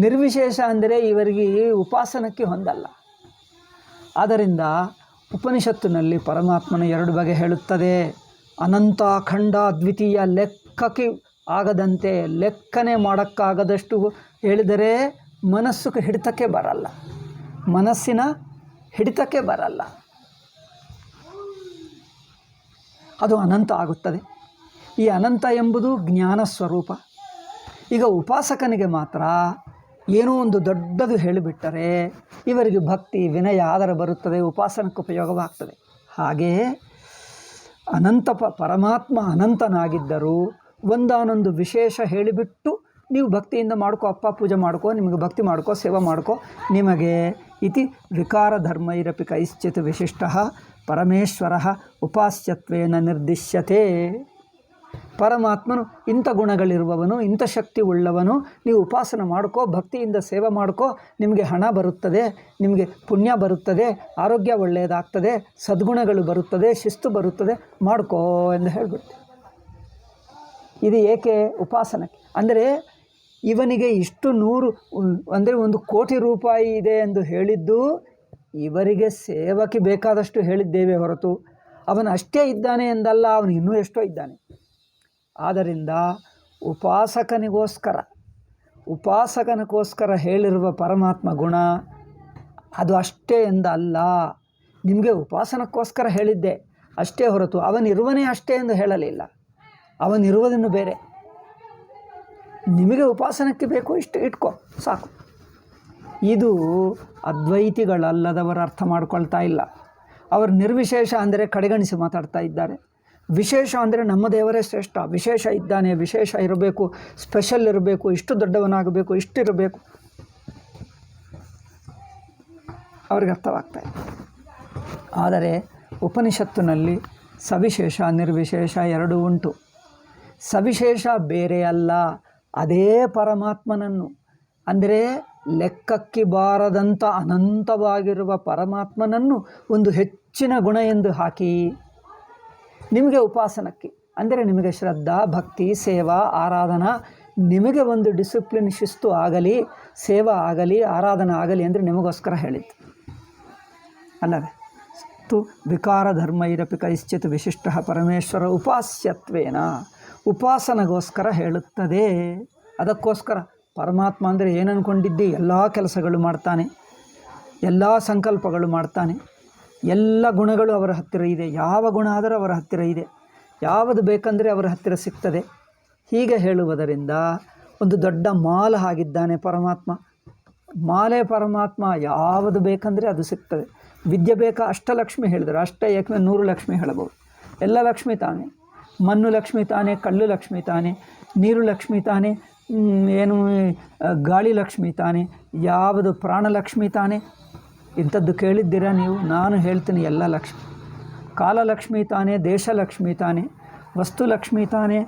ನಿರ್ವಿಶೇಷ ಅಂದರೆ ಇವರಿಗೆ ಉಪಾಸನಕ್ಕೆ ಹೊಂದಲ್ಲ. ಆದ್ದರಿಂದ ಉಪನಿಷತ್ತಿನಲ್ಲಿ ಪರಮಾತ್ಮನ 2 ಬಗೆ ಹೇಳುತ್ತದೆ. ಅನಂತ ಅಖಂಡ ಅದ್ವಿತೀಯ, ಲೆಕ್ಕಕ್ಕೆ ಆಗದಂತೆ, ಲೆಕ್ಕನೆ ಮಾಡೋಕ್ಕಾಗದಷ್ಟು ಹೇಳಿದರೆ ಮನಸ್ಸು ಹಿಡಿತಕ್ಕೆ ಬರಲ್ಲ. ಮನಸ್ಸಿನ ಹಿಡಿತಕ್ಕೆ ಬರಲ್ಲ, ಅದು ಅನಂತ ಆಗುತ್ತದೆ. ಈ ಅನಂತ ಎಂಬುದು ಜ್ಞಾನ ಸ್ವರೂಪ. ಈಗ ಉಪಾಸಕನಿಗೆ ಮಾತ್ರ ಏನೋ ಒಂದು ದೊಡ್ಡದು ಹೇಳಿಬಿಟ್ಟರೆ ಇವರಿಗೆ ಭಕ್ತಿ ವಿನಯ ಆದರ ಬರುತ್ತದೆ, ಉಪಾಸನಕ್ಕೆ ಉಪಯೋಗವಾಗ್ತದೆ. ಹಾಗೆಯೇ ಅನಂತ ಪರಮಾತ್ಮ ಅನಂತನಾಗಿದ್ದರೂ ಒಂದಾನೊಂದು ವಿಶೇಷ ಹೇಳಿಬಿಟ್ಟು ನೀವು ಭಕ್ತಿಯಿಂದ ಮಾಡ್ಕೋ, ಅಪ್ಪ ಪೂಜೆ ಮಾಡ್ಕೋ, ನಿಮಗೆ ಭಕ್ತಿ ಮಾಡ್ಕೋ, ಸೇವೆ ಮಾಡ್ಕೋ, ನಿಮಗೆ ಇತಿ ವಿಕಾರ ಧರ್ಮೈರಪಿ ಕೈಶ್ಚಿತ್ ವಿಶಿಷ್ಟ ಪರಮೇಶ್ವರ ಉಪಾಸ್ಯತ್ವೇನ ನಿರ್ದಿಶ್ಯತೆ. ಪರಮಾತ್ಮನು ಇಂಥ ಗುಣಗಳಿರುವವನು, ಇಂಥ ಶಕ್ತಿ ಉಳ್ಳವನು, ನೀವು ಉಪಾಸನ ಮಾಡ್ಕೋ, ಭಕ್ತಿಯಿಂದ ಸೇವೆ ಮಾಡ್ಕೋ, ನಿಮಗೆ ಹಣ ಬರುತ್ತದೆ, ನಿಮಗೆ ಪುಣ್ಯ ಬರುತ್ತದೆ, ಆರೋಗ್ಯ ಒಳ್ಳೆಯದಾಗ್ತದೆ, ಸದ್ಗುಣಗಳು ಬರುತ್ತದೆ, ಶಿಸ್ತು ಬರುತ್ತದೆ, ಮಾಡ್ಕೋ ಎಂದು ಹೇಳಿಬಿಡ್ತೀವಿ. ಇದು ಏಕೆ? ಉಪಾಸನಕ್ಕೆ. ಅಂದರೆ ಇವನಿಗೆ ಇಷ್ಟು 100 ಅಂದರೆ 1 ಕೋಟಿ ರೂಪಾಯಿ ಇದೆ ಎಂದು ಹೇಳಿದ್ದು ಇವರಿಗೆ ಸೇವಕ್ಕೆ ಬೇಕಾದಷ್ಟು ಹೇಳಿದ್ದೇವೆ ಹೊರತು ಅವನು ಅಷ್ಟೇ ಇದ್ದಾನೆ ಎಂದಲ್ಲ, ಅವನು ಇನ್ನೂ ಎಷ್ಟೋ ಇದ್ದಾನೆ. ಆದ್ದರಿಂದ ಉಪಾಸಕನಿಗೋಸ್ಕರ ಹೇಳಿರುವ ಪರಮಾತ್ಮ ಗುಣ ಅದು ಅಷ್ಟೇ ಎಂದಲ್ಲ. ನಿಮಗೆ ಉಪಾಸನಕ್ಕೋಸ್ಕರ ಹೇಳಿದ್ದೆ ಅಷ್ಟೇ ಹೊರತು ಅವನಿರುವನೇ ಅಷ್ಟೇ ಎಂದು ಹೇಳಲಿಲ್ಲ. ಅವನಿರುವುದನ್ನು ಬೇರೆ, ನಿಮಗೆ ಉಪಾಸನಕ್ಕೆ ಬೇಕು ಇಷ್ಟು ಇಟ್ಕೋ ಸಾಕು. ಇದು ಅದ್ವೈತಿಗಳಲ್ಲದವರು ಅರ್ಥ ಮಾಡ್ಕೊಳ್ತಾ ಇಲ್ಲ. ಅವರು ನಿರ್ವಿಶೇಷ ಅಂದರೆ ಕಡೆಗಣಿಸಿ ಮಾತಾಡ್ತಾ ಇದ್ದಾರೆ. ವಿಶೇಷ ಅಂದರೆ ನಮ್ಮ ದೇವರೇ ಶ್ರೇಷ್ಠ, ವಿಶೇಷ ಇದ್ದಾನೆ, ವಿಶೇಷ ಇರಬೇಕು, ಸ್ಪೆಷಲ್ ಇರಬೇಕು, ಇಷ್ಟು ದೊಡ್ಡವನಾಗಬೇಕು, ಇಷ್ಟಿರಬೇಕು, ಅವ್ರಿಗೆ ಅರ್ಥವಾಗ್ತಾ ಇದೆ. ಆದರೆ ಉಪನಿಷತ್ತಿನಲ್ಲಿ ಸವಿಶೇಷ ನಿರ್ವಿಶೇಷ ಎರಡೂ ಉಂಟು. ಸವಿಶೇಷ ಬೇರೆ ಅಲ್ಲ, ಅದೇ ಪರಮಾತ್ಮನನ್ನು ಅಂದರೆ ಲೆಕ್ಕಕ್ಕೆ ಬಾರದಂಥ ಅನಂತವಾಗಿರುವ ಪರಮಾತ್ಮನನ್ನು ಒಂದು ಹೆಚ್ಚಿನ ಗುಣ ಎಂದು ಹಾಕಿ ನಿಮಗೆ ಉಪಾಸನಕ್ಕೆ ಅಂದರೆ ನಿಮಗೆ ಶ್ರದ್ಧಾ ಭಕ್ತಿ ಸೇವಾ ಆರಾಧನಾ ನಿಮಗೆ ಒಂದು ಡಿಸಿಪ್ಲಿನ್ ಶಿಸ್ತು ಆಗಲಿ, ಸೇವಾ ಆಗಲಿ, ಆರಾಧನಾ ಆಗಲಿ ಅಂದರೆ ನಿಮಗೋಸ್ಕರ ಹೇಳಿತ್ತು ಅಲ್ಲವೇ? ತು ವಿಕಾರ ಧರ್ಮೈರಪಿ ಕೈಶ್ಚಿತ್ ವಿಶಿಷ್ಟ ಪರಮೇಶ್ವರ ಉಪಾಸ್ಯತ್ವೇನ, ಉಪಾಸನಗೋಸ್ಕರ ಹೇಳುತ್ತದೆ. ಅದಕ್ಕೋಸ್ಕರ ಪರಮಾತ್ಮ ಅಂದರೆ ಏನು ಅಂದ್ಕೊಂಡಿದ್ದಿ? ಎಲ್ಲ ಕೆಲಸಗಳು ಮಾಡ್ತಾನೆ, ಎಲ್ಲ ಸಂಕಲ್ಪಗಳು ಮಾಡ್ತಾನೆ, ಎಲ್ಲ ಗುಣಗಳು ಅವರ ಹತ್ತಿರ ಇದೆ. ಯಾವ ಗುಣ ಆದರೂ ಅವರ ಹತ್ತಿರ ಇದೆ, ಯಾವುದು ಬೇಕಂದರೆ ಅವರ ಹತ್ತಿರ ಸಿಗ್ತದೆ. ಹೀಗೆ ಹೇಳುವುದರಿಂದ ಒಂದು ದೊಡ್ಡ ಮಾಲ ಆಗಿದ್ದಾನೆ ಪರಮಾತ್ಮ. ಮಾಲೆ ಪರಮಾತ್ಮ, ಯಾವುದು ಬೇಕಂದರೆ ಅದು ಸಿಗ್ತದೆ. ವಿದ್ಯೆ ಬೇಕಾ? ಅಷ್ಟಲಕ್ಷ್ಮಿ ಹೇಳಿದರು, ಅಷ್ಟ ಏಕಮೆ 100 ಲಕ್ಷ್ಮಿ ಹೇಳಬಹುದು. ಎಲ್ಲ ಲಕ್ಷ್ಮಿ ತಾನೆ, ಮಣ್ಣು ಲಕ್ಷ್ಮಿ ತಾನೆ, ಕಳ್ಳು ಲಕ್ಷ್ಮಿ ತಾನೆ, ನೀರು ಲಕ್ಷ್ಮಿ ತಾನೆ, ಏನು ಗಾಳಿ ಲಕ್ಷ್ಮಿ ತಾನೆ, ಯಾವುದು ಪ್ರಾಣಲಕ್ಷ್ಮಿ ತಾನೆ. ಇಂಥದ್ದು ಕೇಳಿದ್ದೀರಾ ನೀವು? ನಾನು ಹೇಳ್ತೀನಿ ಎಲ್ಲ ಲಕ್ಷ್ಮಿ. ಕಾಲಲಕ್ಷ್ಮಿ ತಾನೆ, ದೇಶಲಕ್ಷ್ಮಿ ತಾನೆ, ವಸ್ತು ಲಕ್ಷ್ಮಿ ತಾನೆ,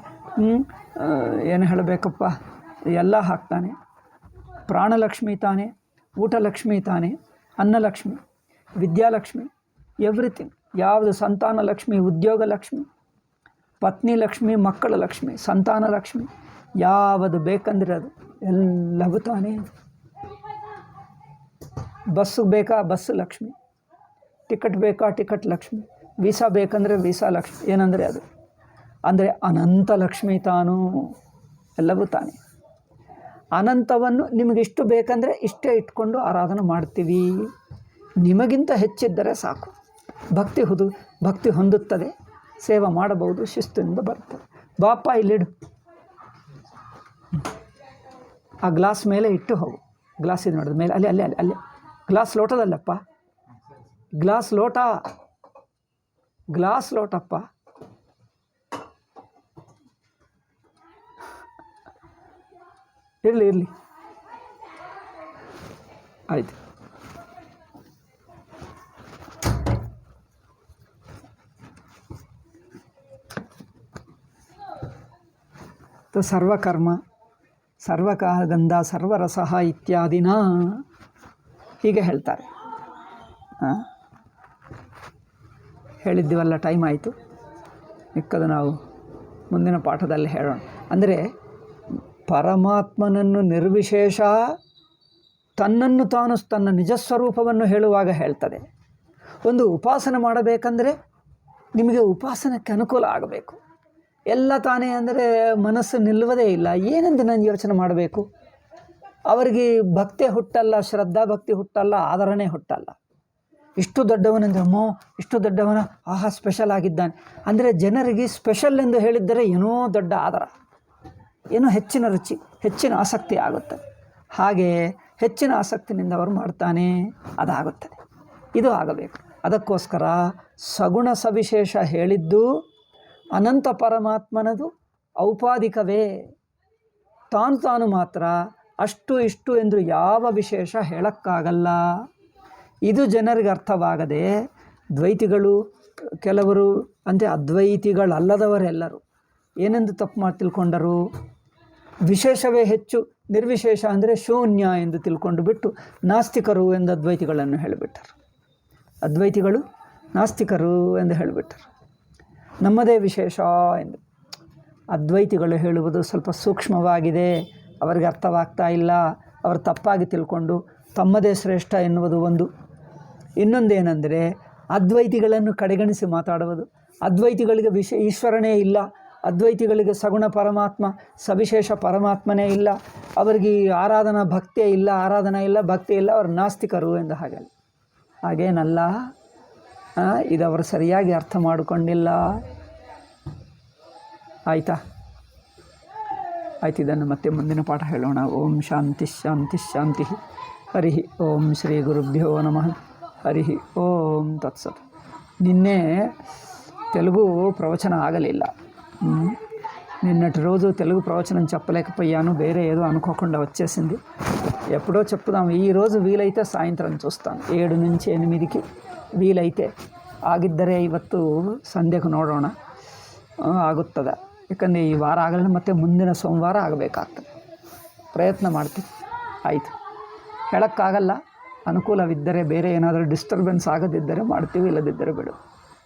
ಏನು ಹೇಳಬೇಕಪ್ಪ, ಎಲ್ಲ ಹಾಕ್ತಾನೆ. ಪ್ರಾಣಲಕ್ಷ್ಮಿ ತಾನೆ, ಊಟ ಲಕ್ಷ್ಮಿ ತಾನೆ, ಅನ್ನಲಕ್ಷ್ಮಿ, ವಿದ್ಯಾಲಕ್ಷ್ಮಿ, ಎವ್ರಿಥಿಂಗ್. ಯಾವುದು ಸಂತಾನ ಲಕ್ಷ್ಮಿ, ಉದ್ಯೋಗ ಲಕ್ಷ್ಮಿ, ಪತ್ನಿ ಲಕ್ಷ್ಮಿ, ಮಕ್ಕಳ ಲಕ್ಷ್ಮಿ, ಸಂತಾನ ಲಕ್ಷ್ಮಿ, ಯಾವುದು ಬೇಕಂದರೆ ಅದು ಎಲ್ಲವೂ ತಾನೇ. ಬಸ್ಸು ಬೇಕಾ? ಬಸ್ಸು ಲಕ್ಷ್ಮಿ, ಟಿಕೆಟ್ ಬೇಕಾ? ಟಿಕೆಟ್ ಲಕ್ಷ್ಮಿ, ವೀಸಾ ಬೇಕಂದರೆ ವೀಸಾ ಲಕ್ಷ್ಮಿ. ಏನಂದರೆ ಅದು ಅಂದರೆ ಅನಂತ ಲಕ್ಷ್ಮಿ ತಾನು, ಎಲ್ಲವೂ ತಾನೇ. ಅನಂತವನ್ನು ನಿಮಗಿಷ್ಟು ಬೇಕಂದರೆ ಇಷ್ಟೇ ಇಟ್ಕೊಂಡು ಆರಾಧನೆ ಮಾಡ್ತೀವಿ. ನಿಮಗಿಂತ ಹೆಚ್ಚಿದ್ದರೆ ಸಾಕು, ಭಕ್ತಿ ಹೊಂದುತ್ತದೆ, ಸೇವೆ ಮಾಡಬಹುದು, ಶಿಸ್ತಿನಿಂದ ಬರ್ತದೆ. ಬಾಪ ಇಲ್ಲಿಡು, ಆ ಗ್ಲಾಸ್ ಮೇಲೆ ಇಟ್ಟು ಹೋಗು. ಗ್ಲಾಸ್ ಇದು ನೋಡಿದ ಮೇಲೆ ಅಲ್ಲೇ ಅಲ್ಲೇ ಅಲ್ಲೇ ಅಲ್ಲೇ ಗ್ಲಾಸ್ ಲೋಟದಲ್ಲಪ್ಪ, ಗ್ಲಾಸ್ ಲೋಟಪ್ಪ. ಇರಲಿ ಆಯಿತು. ಸರ್ವಕರ್ಮ ಸರ್ವಗಂಧ ಸರ್ವರಸ ಇತ್ಯಾದಿನ ಹೀಗೆ ಹೇಳ್ತಾರೆ. ಹೇಳಿದ್ದೀವಲ್ಲ, ಟೈಮ್ ಆಯಿತು, ಮಿಕ್ಕದು ನಾವು ಮುಂದಿನ ಪಾಠದಲ್ಲಿ ಹೇಳೋಣ. ಅಂದರೆ ಪರಮಾತ್ಮನನ್ನು ನಿರ್ವಿಶೇಷ ತನ್ನನ್ನು ತಾನು ತನ್ನ ನಿಜಸ್ವರೂಪವನ್ನು ಹೇಳುವಾಗ ಹೇಳ್ತದೆ. ಒಂದು ಉಪಾಸನೆ ಮಾಡಬೇಕಂದ್ರೆ ನಿಮಗೆ ಉಪಾಸನಕ್ಕೆ ಅನುಕೂಲ ಆಗಬೇಕು. ಎಲ್ಲ ತಾನೇ ಅಂದರೆ ಮನಸ್ಸು ನಿಲ್ಲುವುದೇ ಇಲ್ಲ. ಏನೆಂದು ನಾನು ಯೋಚನೆ ಮಾಡಬೇಕು? ಅವರಿಗೆ ಭಕ್ತಿ ಹುಟ್ಟಲ್ಲ, ಶ್ರದ್ಧಾ ಭಕ್ತಿ ಹುಟ್ಟಲ್ಲ, ಆದರಣೆ ಹುಟ್ಟಲ್ಲ. ಇಷ್ಟು ದೊಡ್ಡವನೆಂದರೆ ಅಮ್ಮೋ ಇಷ್ಟು ದೊಡ್ಡವನ, ಆಹಾ ಸ್ಪೆಷಲ್ ಆಗಿದ್ದಾನೆ ಅಂದರೆ ಜನರಿಗೆ ಸ್ಪೆಷಲ್ ಎಂದು ಹೇಳಿದ್ದರೆ ಏನೋ ದೊಡ್ಡ ಆದರ, ಏನೋ ಹೆಚ್ಚಿನ ರುಚಿ, ಹೆಚ್ಚಿನ ಆಸಕ್ತಿ ಆಗುತ್ತದೆ. ಹಾಗೆ ಹೆಚ್ಚಿನ ಆಸಕ್ತಿನಿಂದ ಅವರು ಮಾಡ್ತಾನೆ, ಅದಾಗುತ್ತದೆ. ಇದು ಆಗಬೇಕು. ಅದಕ್ಕೋಸ್ಕರ ಸಗುಣ ಸವಿಶೇಷ ಹೇಳಿದ್ದು ಅನಂತ ಪರಮಾತ್ಮನದು ಔಪಾಧಿಕವೇ. ತಾನು ಮಾತ್ರ ಅಷ್ಟು ಇಷ್ಟು ಎಂದು ಯಾವ ವಿಶೇಷ ಹೇಳೋಕ್ಕಾಗಲ್ಲ. ಇದು ಜನರಿಗೆ ಅರ್ಥವಾಗದೆ ದ್ವೈತಿಗಳು ಕೆಲವರು, ಅಂದರೆ ಅದ್ವೈತಿಗಳಲ್ಲದವರೆಲ್ಲರೂ ಏನೆಂದು ತಪ್ಪು ಮಾಡಿ ತಿಳ್ಕೊಂಡರು, ವಿಶೇಷವೇ ಹೆಚ್ಚು, ನಿರ್ವಿಶೇಷ ಅಂದರೆ ಶೂನ್ಯ ಎಂದು ತಿಳ್ಕೊಂಡು ಬಿಟ್ಟು ನಾಸ್ತಿಕರು ಎಂದು ಅದ್ವೈತಿಗಳನ್ನು ಹೇಳಿಬಿಟ್ಟರು. ಅದ್ವೈತಿಗಳು ನಾಸ್ತಿಕರು ಎಂದು ಹೇಳಿಬಿಟ್ಟರು. ನಮ್ಮದೇ ವಿಶೇಷ ಎಂದು. ಅದ್ವೈತಿಗಳು ಹೇಳುವುದು ಸ್ವಲ್ಪ ಸೂಕ್ಷ್ಮವಾಗಿದೆ, ಅವರಿಗೆ ಅರ್ಥವಾಗ್ತಾ ಇಲ್ಲ. ಅವರು ತಪ್ಪಾಗಿ ತಿಳ್ಕೊಂಡು ತಮ್ಮದೇ ಶ್ರೇಷ್ಠ ಎನ್ನುವುದು ಒಂದು. ಇನ್ನೊಂದೇನೆಂದರೆ ಅದ್ವೈತಿಗಳನ್ನು ಕಡೆಗಣಿಸಿ ಮಾತಾಡುವುದು. ಅದ್ವೈತಿಗಳಿಗೆ ಈಶ್ವರನೇ ಇಲ್ಲ, ಅದ್ವೈತಿಗಳಿಗೆ ಸಗುಣ ಪರಮಾತ್ಮ ಸವಿಶೇಷ ಪರಮಾತ್ಮನೇ ಇಲ್ಲ, ಅವರಿಗೆ ಆರಾಧನಾ ಭಕ್ತಿಯೇ ಇಲ್ಲ, ಆರಾಧನಾ ಇಲ್ಲ, ಭಕ್ತಿ ಇಲ್ಲ, ಅವರು ನಾಸ್ತಿಕರು ಎಂದು ಹಾಗೇನಲ್ಲ. ಇದು ಅವರು ಸರಿಯಾಗಿ ಅರ್ಥ ಮಾಡಿಕೊಂಡಿಲ್ಲ. ಆಯಿತು, ಇದನ್ನು ಮತ್ತೆ ಮುಂದಿನ ಪಾಠ ಹೇಳೋಣ. ಓಂ ಶಾಂತಿ ಶಾಂತಿ ಶಾಂತಿ. ಹರಿ ಓಂ ಶ್ರೀ ಗುರುಭ್ಯೋ ನಮಃ. ಹರಿ ಓಂ ತತ್ಸತ್. నిన్నే తెలుగు ప్రవచన ఆగలిల్ల. నిన్నటి రోజు తెలుగు ప్రవచనం చెప్పలేకపోయాను, వేరే ఏదో అనుకోకుండా వచ్చేసింది. ఎప్పుడో చెప్పుదాం. ఈరోజు వీలైతే సాయంత్రం చూస్తాను, 7 నుంచి 8కి వీలైతే. ಆಗಿದ್ದರೆ ಇವತ್ತು ಸಂಧ್ಯೆಗೆ ನೋಡೋಣ, ಆಗುತ್ತದೆ. ಯಾಕಂದರೆ ಈ ವಾರ ಆಗಲಿಲ್ಲ, ಮತ್ತು ಮುಂದಿನ ಸೋಮವಾರ ಆಗಬೇಕಾಗ್ತದೆ. ಪ್ರಯತ್ನ ಮಾಡ್ತೀನಿ. ಆಯಿತು, ಹೇಳೋಕ್ಕಾಗಲ್ಲ. ಅನುಕೂಲವಿದ್ದರೆ, ಬೇರೆ ಏನಾದರೂ ಡಿಸ್ಟರ್ಬೆನ್ಸ್ ಆಗದಿದ್ದರೆ ಮಾಡ್ತೀವಿ, ಇಲ್ಲದಿದ್ದರೆ ಬಿಡು.